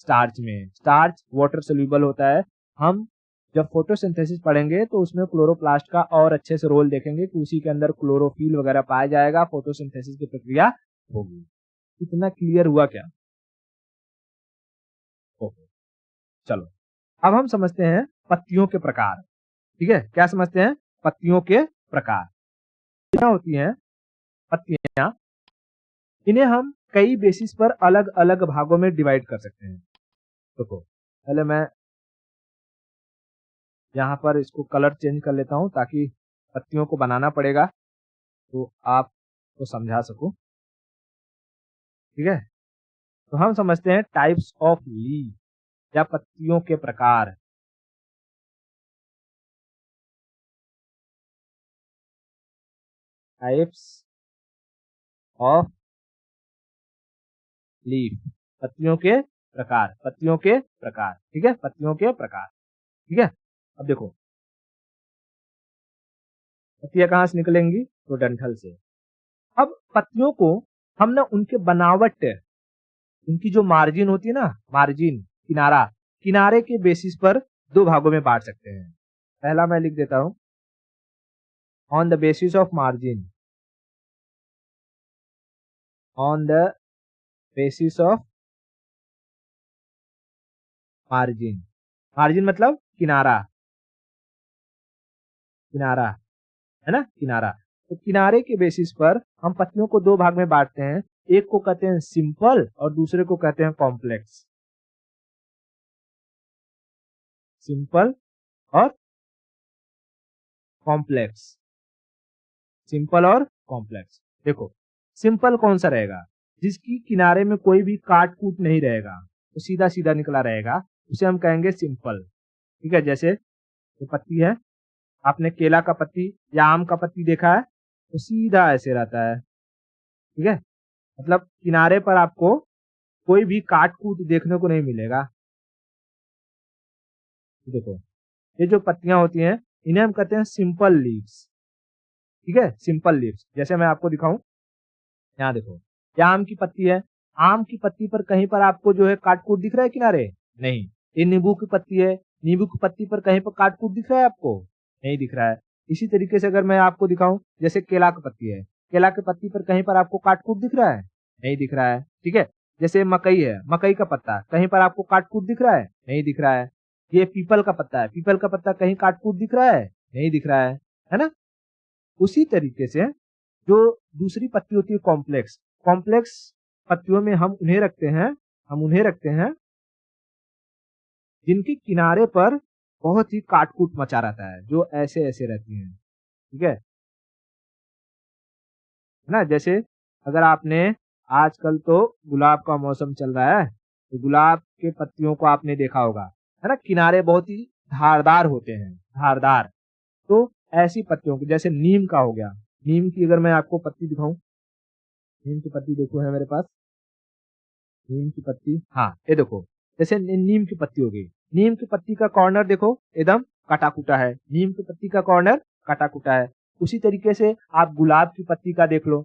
स्टार्च में। स्टार्च वाटर सोल्यूबल होता है। हम जब फोटोसिंथेसिस पढ़ेंगे तो उसमें क्लोरोप्लास्ट का और अच्छे से रोल देखेंगे कि उसी के अंदर क्लोरोफिल वगैरह पाया जाएगा, फोटोसिंथेसिस की प्रक्रिया होगी। इतना क्लियर हुआ क्या? ओके, चलो अब हम समझते हैं पत्तियों के प्रकार। ठीक है, क्या समझते हैं? पत्तियों के प्रकार क्या होती हैं पत्तियां। इन्हें हम कई बेसिस पर अलग अलग भागों में डिवाइड कर सकते हैं। देखो, पहले मैं यहाँ पर इसको कलर चेंज कर लेता हूँ ताकि पत्तियों को बनाना पड़ेगा तो आपको समझा सकूं। ठीक है, तो हम समझते हैं टाइप्स ऑफ लीव या पत्तियों के प्रकार। टाइप्स ऑफ लीफ, पत्तियों के प्रकार, पत्तियों के प्रकार। ठीक है, पत्तियों के प्रकार। ठीक है, अब देखो पत्तियां कहां से निकलेंगी? तो डंठल से। अब पत्तियों को हम ना उनके बनावट, उनकी जो मार्जिन होती है ना, मार्जिन, किनारा, किनारे के बेसिस पर दो भागों में बांट सकते हैं। पहला मैं लिख देता हूं, on the basis of margin, on the basis of margin. Margin मतलब किनारा, किनारा है ना, किनारा। तो किनारे के बेसिस पर हम पत्तियों को दो भाग में बांटते हैं, एक को कहते हैं सिंपल और दूसरे को कहते हैं कॉम्प्लेक्स। सिंपल और कॉम्प्लेक्स, सिंपल और कॉम्प्लेक्स। देखो सिंपल कौन सा रहेगा, जिसकी किनारे में कोई भी काट कूट नहीं रहेगा, तो सीधा सीधा निकला रहेगा, उसे हम कहेंगे सिंपल। ठीक है, जैसे ये पत्ती है, आपने केला का पत्ती या आम का पत्ती देखा है, तो सीधा ऐसे रहता है। ठीक है, मतलब किनारे पर आपको कोई भी काट कूट देखने को नहीं मिलेगा। देखो ये जो पत्तियां होती हैं इन्हें हम कहते हैं सिंपल लीव्स। ठीक है, सिंपल लीव्स। जैसे मैं आपको दिखाऊं, यहाँ देखो, ये आम की पत्ती है, आम की पत्ती पर कहीं पर आपको जो है काट कूट दिख रहा है किनारे? नहीं। ये नींबू की पत्ती है, नींबू की पत्ती पर कहीं पर काट कूट दिख रहा है आपको? नहीं दिख रहा है। इसी तरीके से अगर मैं आपको दिखाऊं, जैसे केला की पत्ती है, केला की पत्ती पर कहीं पर आपको काट कूट दिख रहा है? नहीं दिख रहा है। ठीक है, जैसे मकई है, मकई का पत्ता, कहीं पर आपको काट कूट दिख रहा है? नहीं दिख रहा है। ये पीपल का पत्ता है, पीपल का पत्ता कहीं काट कूट दिख रहा है? नहीं दिख रहा है ना? उसी तरीके से जो दूसरी पत्ती होती है कॉम्प्लेक्स, कॉम्प्लेक्स पत्तियों में हम उन्हें रखते हैं जिनके किनारे पर बहुत ही काट-कूट मचा रहता है, जो ऐसे-ऐसे रहती हैं। ठीक है ना? जैसे अगर आपने, आजकल तो गुलाब का मौसम चल रहा है, तो गुलाब के पत्तियों को आपने देखा होगा, है ना? किनारे बहुत ही धारदार होते हैं, धारदार। तो ऐसी पत्तियों की, जैसे नीम का हो गया, नीम की अगर मैं आपको पत्ती दिखाऊं, नीम की पत्ती देखो है मेरे पास, नीम की पत्ती, हाँ ये देखो, जैसे नीम की पत्ती हो गई, नीम की पत्ती का कॉर्नर देखो एकदम कटा कुटा है, नीम की पत्ती का कॉर्नर कटा कुटा है। उसी तरीके से आप गुलाब की पत्ती का देख लो,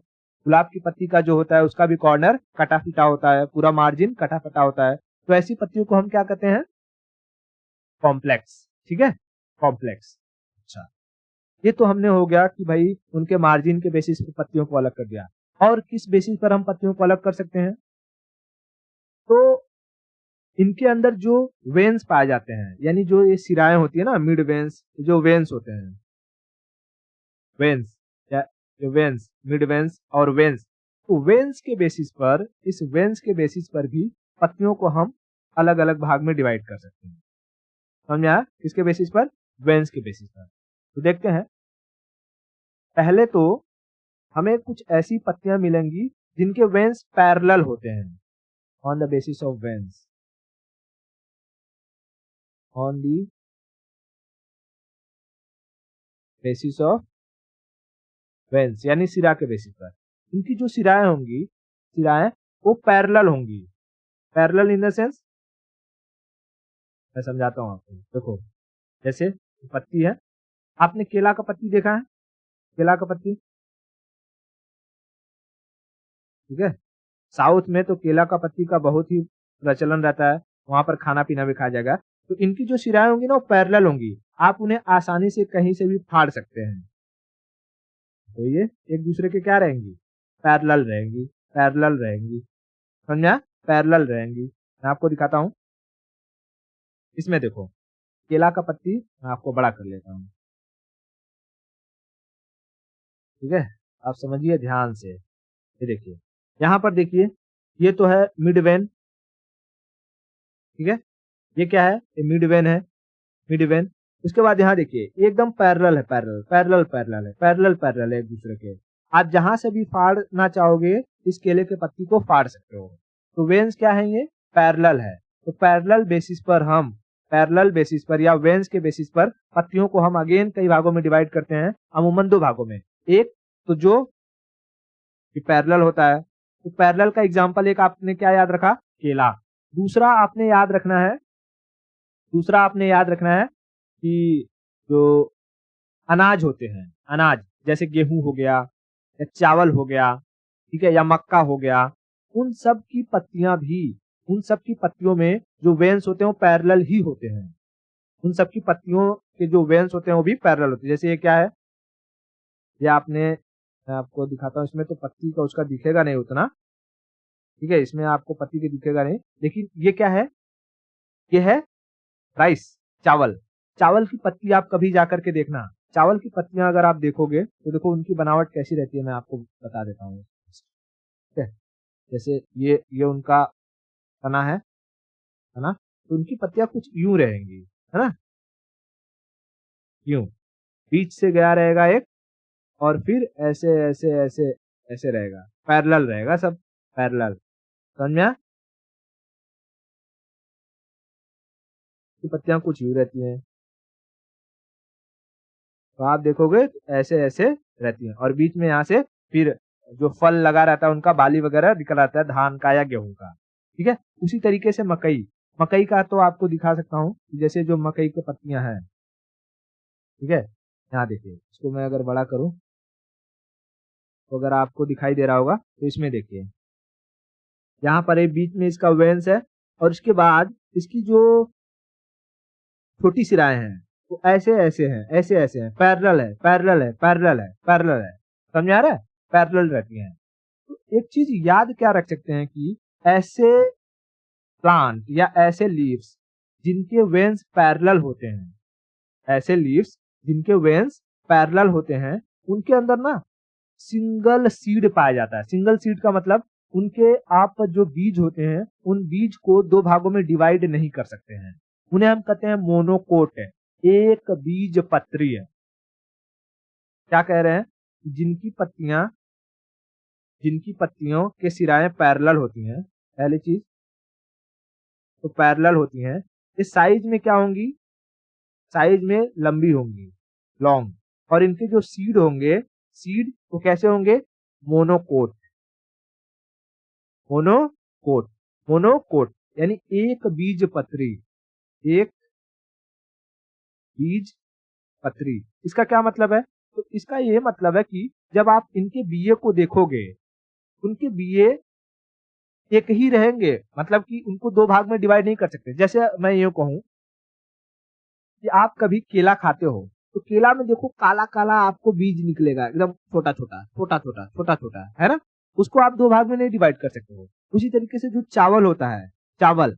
गुलाब की पत्ती का जो होता है उसका भी कॉर्नर कटा फिटा होता है, पूरा मार्जिन कटा फटा होता है। तो ऐसी पत्तियों को हम क्या कहते हैं? कॉम्प्लेक्स। ठीक है, कॉम्प्लेक्स। अच्छा, ये तो हमने हो गया कि भाई उनके मार्जिन के बेसिस पर पत्तियों को अलग कर दिया। और किस बेसिस पर हम पत्तियों को अलग कर सकते हैं? तो इनके अंदर जो वेन्स पाए जाते हैं, यानी जो ये सिराएं होती है ना, मिड वेन्स, जो वेन्स होते हैं, वेन्स या जो वेन्स, मिड वेन्स और वेन्स, तो वेन्स के बेसिस पर, इस वेन्स के बेसिस पर भी पत्तियों को हम अलग अलग भाग में डिवाइड कर सकते हैं। समझा? किसके बेसिस पर? वेन्स के बेसिस पर। तो देखते हैं, पहले तो हमें कुछ ऐसी पत्तियां मिलेंगी जिनके वेन्स पैरेलल होते हैं, on the basis of veins, on the basis of veins, यानी सिरा के बेसिस पर। इनकी जो सिराएं होंगी, सिराएं वो पैरेलल होंगी। पैरेलल इन द सेंस, मैं समझाता हूँ आपको। देखो जैसे पत्ती है, आपने केला का पत्ती देखा है? केला का पत्ती, ठीक है, साउथ में तो केला का पत्ती का बहुत ही प्रचलन रहता है, वहां पर खाना पीना भी खाया जाएगा। तो इनकी जो सिराएं होंगी ना वो पैरेलल होंगी, आप उन्हें आसानी से कहीं से भी फाड़ सकते हैं। तो ये एक दूसरे के क्या रहेंगी? पैरेलल रहेंगी, पैरेलल रहेंगी। समझा? पैरेलल रहेंगी। मैं आपको दिखाता हूँ, इसमें देखो, केला का पत्ती मैं आपको बड़ा कर लेता हूँ। ठीक है, आप समझिए ध्यान से, ये देखिए, यहाँ पर देखिए, ये तो है मिड वेन। ठीक है, ये क्या है? ये मिड वेन है, मिड वेन। उसके बाद यहाँ देखिए एकदम पैरेलल है, पैरेलल पैरेलल पैरेलल है, पैरेलल पैरेलल है एक दूसरे के। आप जहां से भी फाड़ना चाहोगे इस केले के पत्ती को फाड़ सकते हो। तो वेन्स क्या है? ये पैरेलल है। तो पैरेलल बेसिस पर हम, पैरेलल बेसिस पर या वेन्स के बेसिस पर पत्तियों को हम अगेन कई भागों में डिवाइड करते हैं, अमूमन दो भागों में। एक तो जो पैरेलल होता है, तो पैरेलल का एग्जाम्पल एक आपने क्या याद रखा? केला। दूसरा आपने याद रखना है, दूसरा आपने याद रखना है कि जो अनाज होते हैं, अनाज जैसे गेहूं हो गया या चावल हो गया, ठीक है, या मक्का हो गया, उन सब की पत्तियां भी, उन सब की पत्तियों में जो वेन्स होते हैं वो पैरेलल ही होते हैं। उन सब की पत्तियों के जो वेन्स होते हैं वो भी पैरेलल होते हैं। जैसे ये क्या है? ये आपने, मैं आपको दिखाता हूँ, इसमें तो पत्ती का उसका दिखेगा नहीं उतना, ठीक है, इसमें आपको पत्ती के दिखेगा नहीं, लेकिन ये क्या है? ये है राइस, चावल। चावल की पत्ती आप कभी जाकर के देखना, चावल की पत्तियां अगर आप देखोगे तो देखो उनकी बनावट कैसी रहती है, मैं आपको बता देता हूँ। ठीक है, जैसे ये उनका तना है ना, तो उनकी पत्तियां कुछ यूं रहेंगी, है ना, यूं बीच से गया रहेगा एक, और फिर ऐसे ऐसे ऐसे ऐसे रहेगा, पैरेलल रहेगा, सब पैरेलल। समझ में आया? पत्तियां कुछ यूं रहती हैं, तो आप देखोगे तो ऐसे ऐसे रहती हैं, और बीच में यहाँ से फिर जो फल लगा रहता है उनका बाली वगैरह निकल आता है, धान का या गेहूं का। ठीक है, उसी तरीके से मकई, मकई का तो आपको दिखा सकता हूँ, जैसे जो मकई की पत्तियां हैं। ठीक है, यहाँ देखिए, इसको मैं अगर बड़ा करूँ तो अगर आपको दिखाई दे रहा होगा तो इसमें देखिए, यहाँ पर एक बीच में इसका वेंस है, और इसके बाद इसकी जो छोटी सिराएं हैं वो ऐसे ऐसे हैं, ऐसे ऐसे हैं, पैरेलल है, पैरेलल है, पैरेलल है, पैरेलल है। समझ आ रहा है? पैरेलल रहती हैं। तो एक चीज याद क्या रख सकते हैं कि ऐसे प्लांट या ऐसे लीव्स जिनके वेन्स पैरेलल होते हैं, ऐसे लीव्स जिनके वेन्स पैरेलल होते हैं, उनके अंदर ना सिंगल सीड पाया जाता है। सिंगल सीड का मतलब उनके आप जो बीज होते हैं उन बीज को दो भागों में डिवाइड नहीं कर सकते हैं, उन्हें हम कहते हैं मोनोकोट है, एक बीज पत्री है। क्या कह रहे हैं? जिनकी पत्तियों के सिराएं पैरेलल होती हैं, पहली चीज तो पैरेलल होती हैं, इस साइज में क्या होंगी, साइज में लंबी होंगी, लॉन्ग, और इनके जो सीड होंगे, सीड वो कैसे होंगे, मोनोकोट, मोनोकोट, मोनोकोट यानी एक बीज पत्री, एक बीज पत्री। इसका क्या मतलब है? तो इसका ये मतलब है कि जब आप इनके बीए को देखोगे, उनके बीए एक ही रहेंगे, मतलब कि उनको दो भाग में डिवाइड नहीं कर सकते। जैसे मैं ये कहूं कि आप कभी केला खाते हो तो केला में देखो काला काला आपको बीज निकलेगा, एकदम छोटा छोटा छोटा छोटा छोटा छोटा, है ना, उसको आप दो भाग में नहीं डिवाइड कर सकते हो। उसी तरीके से जो चावल होता है, चावल,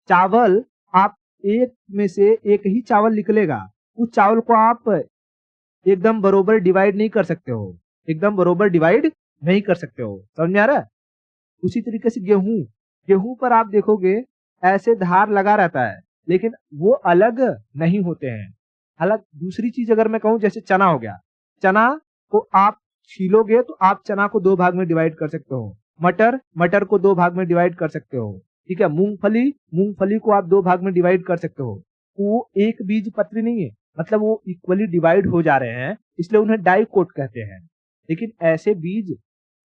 चावल आप एक में से एक ही चावल निकलेगा, उस चावल को आप एकदम बरोबर डिवाइड नहीं कर सकते हो, एकदम बरोबर डिवाइड नहीं कर सकते हो। समझ में आ रहा है? उसी तरीके से गेहूं, गेहूं पर आप देखोगे ऐसे धार लगा रहता है, लेकिन वो अलग नहीं होते हैं। अलग दूसरी चीज अगर मैं कहूं, जैसे चना हो गया, चना को आप छीलोगे तो आप चना को दो भाग में डिवाइड कर सकते हो, मटर, मटर को दो भाग में डिवाइड कर सकते हो। ठीक है, मूंगफली, मूंगफली को आप दो भाग में डिवाइड कर सकते हो। वो एक बीज पत्री नहीं है, मतलब वो इक्वली डिवाइड हो जा रहे हैं, इसलिए उन्हें डाइकोट कहते हैं। लेकिन ऐसे बीज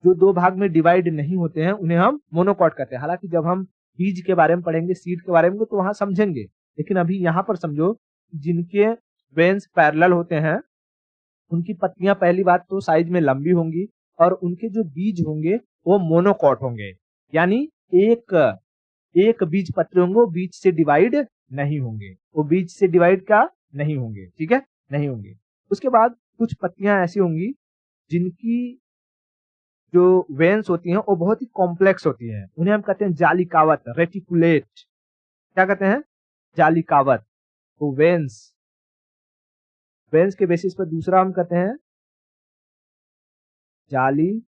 जो दो भाग में डिवाइड नहीं होते हैं उन्हें हम मोनोकॉट कहते हैं। हालांकि जब हम बीज के बारे में पढ़ेंगे, सीड के बारे में, तो वहां समझेंगे, लेकिन अभी यहाँ पर समझो, जिनके वेन्स पैरेलल होते हैं उनकी पत्तियां पहली बात तो साइज में लंबी होंगी, और उनके जो बीज होंगे वो मोनोकॉट होंगे, यानी एक एक बीज पत्र होंगे, वो बीज से डिवाइड नहीं होंगे, वो बीज से डिवाइड का नहीं होंगे। ठीक है, नहीं होंगे। उसके बाद कुछ पत्तियां ऐसी होंगी जिनकी जो वेन्स होती हैं वो बहुत ही कॉम्प्लेक्स होती हैं, उन्हें हम कहते हैं जालिकावत, रेटिकुलेट। क्या कहते हैं? जालिकावत। तो वेन्स, वेन्स के बेसिस पर दूसरा हम कहते हैं जालिकावत,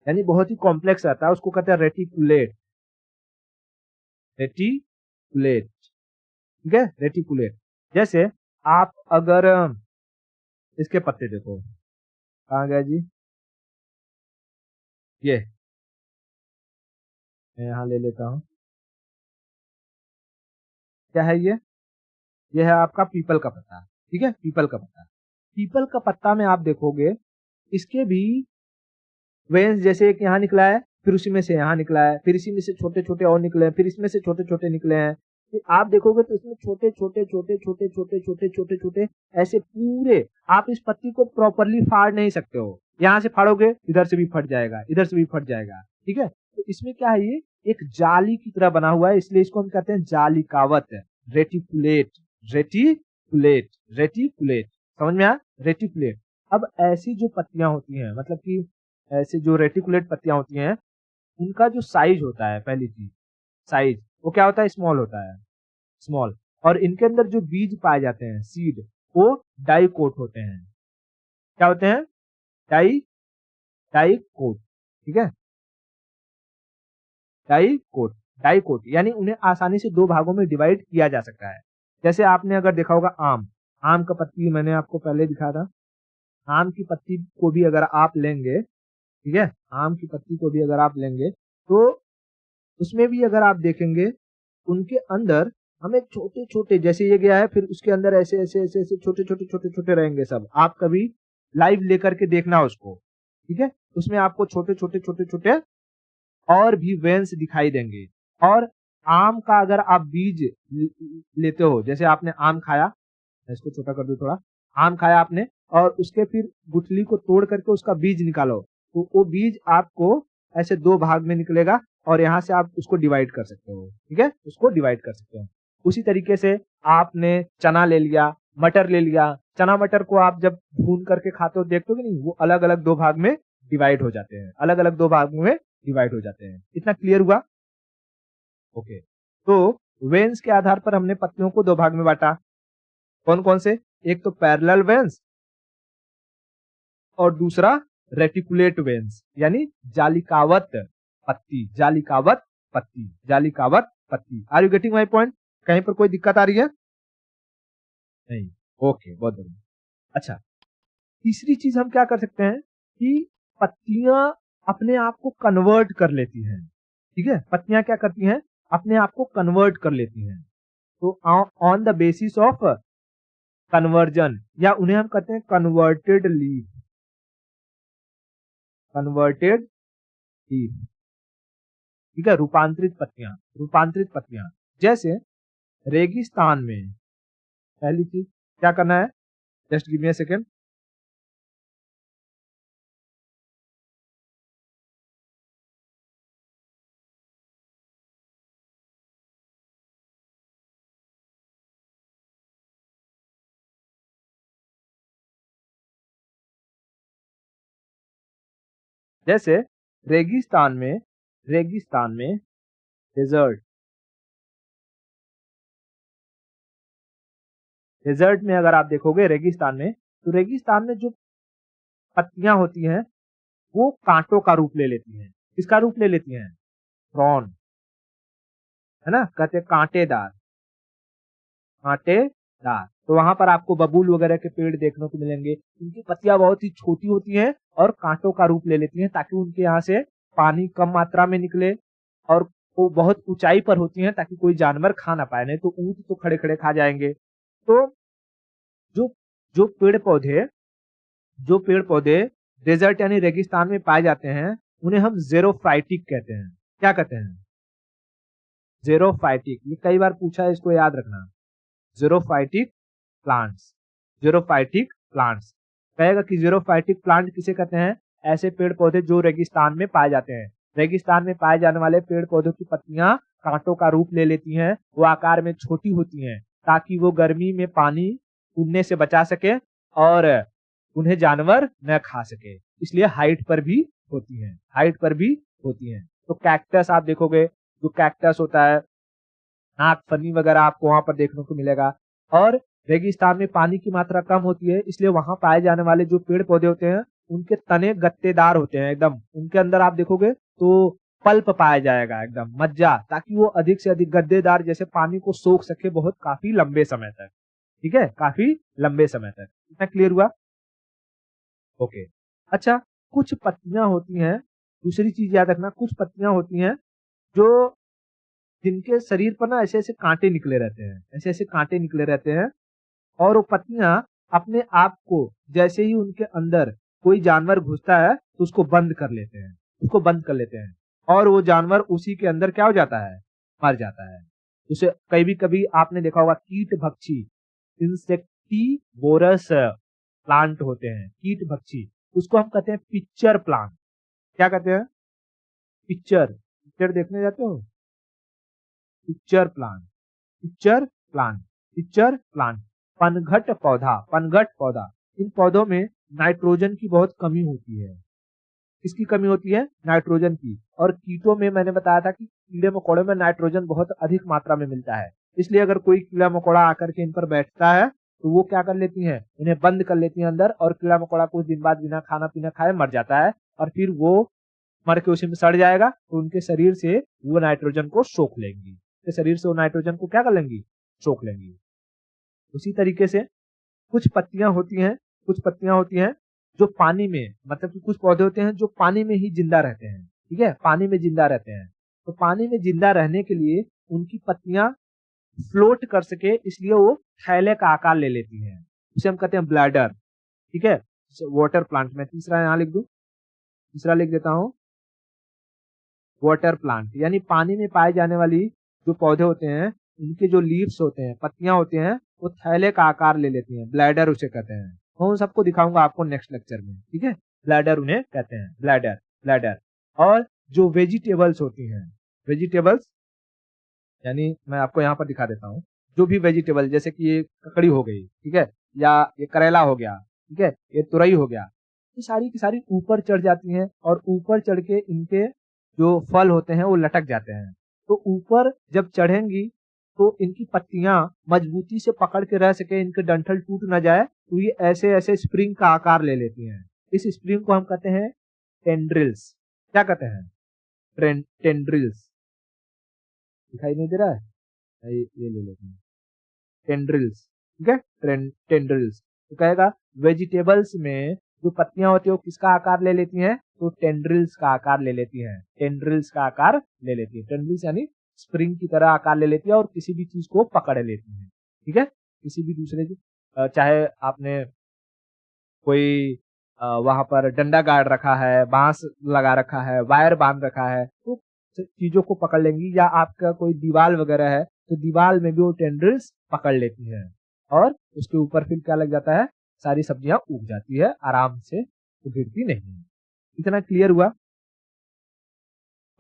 यानी बहुत ही कॉम्प्लेक्स रहता है, उसको कहते हैं रेटिकुलेट, रेटिकुलेट। ठीक है, रेटिकुलेट। जैसे आप अगर इसके पत्ते देखो, कहाँ गया जी, ये मैं यहाँ ले लेता हूँ, क्या है ये है आपका पीपल का पत्ता। ठीक है, पीपल का पत्ता, पीपल का पत्ता में आप देखोगे इसके भी वेन्स, जैसे एक यहाँ निकला है, फिर उसी में से यहाँ निकला है, फिर इसी में से छोटे छोटे और निकले हैं, फिर इसमें से छोटे छोटे निकले हैं। फिर आप देखोगे तो इसमें छोटे छोटे छोटे छोटे छोटे छोटे छोटे छोटे ऐसे पूरे, आप इस पत्ती को प्रॉपरली फाड़ नहीं सकते हो, यहाँ से फाड़ोगे इधर से भी फट जाएगा, इधर से भी फट जाएगा। ठीक है, तो इसमें क्या है, ये एक जाली की तरह बना हुआ है, इसलिए इसको हम कहते हैं जालिकावत, रेटिकुलेट, रेटिकुलेट, रेटिकुलेट। समझ में आया? रेटिकुलेट। अब ऐसी जो पत्तियां होती हैं, मतलब कि ऐसे जो रेटिकुलेट पत्तियां होती हैं, उनका जो साइज होता है, पहली चीज साइज, वो क्या होता है, स्मॉल होता है। स्मॉल। और इनके अंदर जो बीज पाए जाते हैं सीड, वो डाइकोट होते हैं। क्या होते हैं? डाइकोट। ठीक है, डाइकोट। डाइकोट यानी उन्हें आसानी से दो भागों में डिवाइड किया जा सकता है। जैसे आपने अगर देखा होगा आम का पत्ती मैंने आपको पहले दिखाया था। आम की पत्ती को भी अगर आप लेंगे, ठीक है, आम की पत्ती को भी अगर आप लेंगे तो उसमें भी अगर आप देखेंगे उनके अंदर हमें छोटे छोटे, जैसे ये गया है फिर उसके अंदर ऐसे ऐसे ऐसे ऐसे छोटे छोटे छोटे छोटे रहेंगे सब। आप कभी लाइव लेकर के देखना उसको, ठीक है, उसमें आपको छोटे छोटे छोटे छोटे और भी वेन्स दिखाई देंगे। और आम का अगर आप बीज लेते हो, जैसे आपने आम खाया, इसको छोटा कर दो थोड़ा, आम खाया आपने और उसके फिर गुठली को तोड़ करके उसका बीज निकालो, तो वो बीज आपको ऐसे दो भाग में निकलेगा और यहाँ से आप उसको डिवाइड कर सकते हो। ठीक है, उसको डिवाइड कर सकते हो। उसी तरीके से आपने चना ले लिया, मटर ले लिया, चना मटर को आप जब भून करके खाते हो देखते हो कि नहीं, वो अलग अलग दो भाग में डिवाइड हो जाते हैं, अलग अलग दो भाग में डिवाइड हो जाते हैं। इतना क्लियर हुआ? ओके, तो वेन्स के आधार पर हमने पत्तियों को दो भाग में बांटा। कौन कौन से? एक तो पैरेलल वेन्स और दूसरा रेटिकुलेट वेन्स, यानी जालिकावत पत्ती, जालिकावत पत्ती, जालिकावत पत्ती। Are you getting my point? कहीं पर कोई दिक्कत आ रही है? नहीं। ओके, बहुत बढ़िया। अच्छा, तीसरी चीज हम क्या कर सकते हैं कि पत्तियां अपने आप को कन्वर्ट कर लेती हैं। ठीक है, पत्तियां क्या करती हैं? अपने आप को कन्वर्ट कर लेती हैं। तो on the basis of conversion, या उन्हें हम कहते हैं कन्वर्टेड लीफ, कन्वर्टेड लीफ। ठीक है, रूपांतरित पत्तियां, रूपांतरित पत्तियां। जैसे रेगिस्तान में पहली चीज क्या करना है, just give me a second. जैसे रेगिस्तान में, रेगिस्तान में डेजर्ट, डेजर्ट में अगर आप देखोगे रेगिस्तान में, तो रेगिस्तान में जो पत्तियां होती हैं वो कांटों का रूप ले लेती हैं। किसका रूप ले लेती हैं? थ्रॉन, है ना, कहते हैं कांटेदार, कांटेदार। तो वहां पर आपको बबूल वगैरह के पेड़ देखने को मिलेंगे। इनकी पत्तियां बहुत ही छोटी होती हैं और कांटों का रूप ले लेती हैं, ताकि उनके यहाँ से पानी कम मात्रा में निकले, और वो बहुत ऊंचाई पर होती हैं ताकि कोई जानवर खा ना पाए, नहीं तो ऊंट तो खड़े खड़े खा जाएंगे। तो जो जो पेड़ पौधे, जो पेड़ पौधे डेजर्ट यानी रेगिस्तान में पाए जाते हैं, उन्हें हम ज़ेरोफाइटिक कहते हैं। क्या कहते हैं? ज़ेरोफाइटिक। ये कई बार पूछा है, इसको याद रखना। ज़ेरोफाइटिक प्लांट्स, ज़ेरोफाइटिक प्लांट्स। कहेगा कि ज़ेरोफाइटिक प्लांट किसे कहते हैं? ऐसे पेड़ पौधे जो रेगिस्तान में पाए जाते हैं। रेगिस्तान में पाए जाने वाले पेड़ पौधों की पत्तियां कांटों का रूप ले लेती हैं, वो आकार में छोटी होती हैं, ताकि वो गर्मी में पानी उड़ने से बचा सके और उन्हें जानवर न खा सके, इसलिए हाइट पर भी होती हैं, हाइट पर भी होती हैं। तो कैक्टस आप देखोगे, जो कैक्टस होता है, नाक फनी वगैरह आपको वहां पर देखने को मिलेगा। और रेगिस्तान में पानी की मात्रा कम होती है, इसलिए वहां पाए जाने वाले जो पेड़ पौधे होते हैं उनके तने गत्तेदार होते हैं एकदम। उनके अंदर आप देखोगे तो पल्प पाया जाएगा, एकदम मज्जा, ताकि वो अधिक से अधिक गद्देदार, जैसे पानी को सोख सके बहुत काफी लंबे समय तक। ठीक है, काफी लंबे समय तक। इतना क्लियर हुआ? ओके। अच्छा, कुछ पत्तियां होती हैं, दूसरी चीज याद रखना, कुछ पत्तियां होती हैं जो, जिनके शरीर पर ना ऐसे ऐसे कांटे निकले रहते हैं, ऐसे ऐसे कांटे निकले रहते हैं, और वो पत्तियां अपने आप को, जैसे ही उनके अंदर कोई जानवर घुसता है तो उसको बंद कर लेते हैं, उसको बंद कर लेते हैं, और वो जानवर उसी के अंदर क्या हो जाता है? मर जाता है। उसे कभी आपने देखा होगा, कीट भक्षी, इंसेक्टिवोरस प्लांट होते हैं, कीट भक्षी, उसको हम कहते हैं पिक्चर प्लांट। क्या कहते हैं? पिक्चर। पिक्चर देखने जाते हो? Picture plant, picture plant, picture plant. पनघट पौधा, पनघट पौधा। इन पौधों में नाइट्रोजन की बहुत कमी होती है। किसकी कमी होती है? नाइट्रोजन की। और कीटों में मैंने बताया था कि कीड़े मकोड़ों में नाइट्रोजन बहुत अधिक मात्रा में मिलता है, इसलिए अगर कोई कीड़ा मकोड़ा आकर के इन पर बैठता है तो वो क्या कर लेती हैं, उन्हें बंद कर लेती हैं अंदर, और कीड़ा मकोड़ा कुछ दिन बाद बिना खाना पीना खाए मर जाता है, और फिर वो मर के उसी में सड़ जाएगा, तो उनके शरीर से वो नाइट्रोजन को सोख लेंगी, तो शरीर से वो नाइट्रोजन को क्या कर लेंगी, सोख लेंगी। उसी तरीके से कुछ पत्तियां होती हैं जो पानी में, मतलब कि कुछ पौधे होते हैं जो पानी में ही जिंदा रहते हैं, ठीक है, पानी में जिंदा रहते हैं। तो पानी में जिंदा रहने के लिए उनकी पत्तियां फ्लोट कर सके, इसलिए वो थैले का आकार ले लेती हैं, उसे हम कहते हैं ब्लैडर, ठीक है। वाटर प्लांट में तीसरा यहाँ लिख दूं, तीसरा लिख देता हूं, वाटर प्लांट, यानी पानी में पाए जाने वाली जो पौधे होते हैं उनके जो लीव्स होते हैं, पत्तियां होती हैं, वो थैले का आकार ले लेती हैं, ब्लैडर उसे कहते हैं। मैं उन सबको दिखाऊंगा आपको नेक्स्ट लेक्चर में, ठीक है। ब्लैडर उन्हें कहते हैं, ब्लैडर, ब्लैडर। और जो वेजिटेबल्स होती हैं, वेजिटेबल्स यानी मैं आपको यहाँ पर दिखा देता हूँ, जो भी वेजिटेबल, जैसे कि ये ककड़ी हो गई, ठीक है, या ये करेला हो गया, ठीक है, ये तुरई हो गया, ये सारी की सारी ऊपर चढ़ जाती हैं, और ऊपर चढ़ के इनके जो फल होते हैं वो लटक जाते हैं। तो ऊपर जब चढ़ेंगी तो इनकी पत्तियां मजबूती से पकड़ के रह सके, इनके डंठल टूट ना जाए, तो ये ऐसे ऐसे स्प्रिंग का आकार ले लेती हैं। इस स्प्रिंग को हम कहते हैं टेंड्रिल्स। क्या कहते हैं, टेंड्रिल्स। दिखाई नहीं दे रहा है, ये ले लेते हैं, टेंड्रिल्स, ठीक है, टेंड्रिल्स। तो कहेगा वेजिटेबल्स में जो पत्तियां होती है वो किसका आकार ले लेती हैं, तो टेंड्रिल्स का आकार ले लेती हैं, टेंड्रिल्स का आकार ले लेती है। टेंड्रिल्स यानी स्प्रिंग की तरह आकार ले लेती है और किसी भी चीज को पकड़ लेती है, ठीक है, किसी भी दूसरे चाहे आपने कोई वहां पर डंडा गाड़ रखा है, बांस लगा रखा है, वायर बांध रखा है, तो चीजों को पकड़ लेंगी, या आपका कोई दीवार वगैरह है तो दीवार में भी वो टेंड्रिल्स पकड़ लेती है, और उसके ऊपर फिर क्या लग जाता है, सारी सब्जियां उग जाती है आराम से, तो गिरती नहीं। इतना क्लियर हुआ।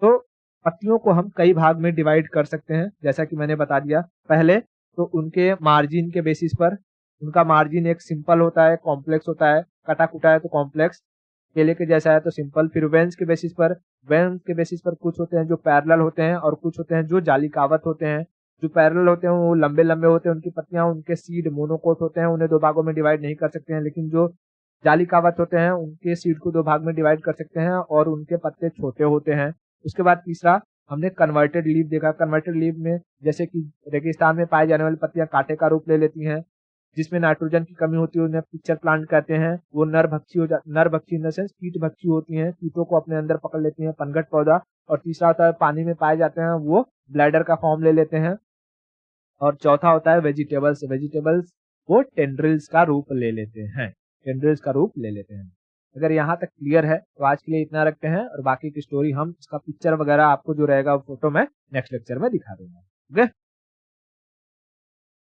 तो पत्तियों को हम कई भाग में डिवाइड कर सकते हैं, जैसा कि मैंने बता दिया पहले। तो उनके मार्जिन के बेसिस पर, उनका मार्जिन एक सिंपल होता है, कॉम्प्लेक्स होता है, कटा कुटा है तो कॉम्प्लेक्स, केले के जैसा है तो सिंपल। फिर वेन्स के बेसिस पर, वेन्स के बेसिस पर कुछ होते हैं जो पैरेलल होते हैं और कुछ होते हैं जो जालिकावत होते हैं। जो पैरेलल होते हैं वो लंबे लंबे होते हैं, उनकी पत्तियां, उनके सीड मोनोकोट होते हैं, उन्हें दो भागों में डिवाइड नहीं कर सकते हैं। लेकिन जो जालिकावत होते हैं उनके सीड को दो भाग में डिवाइड कर सकते हैं और उनके पत्ते छोटे होते हैं। उसके बाद तीसरा हमने कन्वर्टेड लीफ देखा। कन्वर्टेड लीफ में जैसे कि रेगिस्तान में पाई जाने वाली पत्तियां कांटे का रूप ले लेती हैं, जिसमें नाइट्रोजन की कमी होती है, उन्हें पिक्चर प्लांट कहते हैं। वो नर भक्षी इन द सेंस कीट भक्षी होती हैं, कीटों को अपने अंदर पकड़ लेती हैं, पनघट पौधा। और तीसरा होता है पानी में पाए जाते हैं, वो ब्लैडर का फॉर्म ले लेते हैं। और चौथा होता है वेजिटेबल्स। वेजिटेबल्स वो टेंड्रिल्स का रूप ले लेते हैं, टेंड्रिल्स का रूप ले लेते हैं। अगर यहाँ तक क्लियर है तो आज के लिए इतना रखते हैं, और बाकी की स्टोरी हम इसका पिक्चर वगैरह आपको जो रहेगा फोटो में नेक्स्ट लेक्चर में दिखा दूंगा। ओके।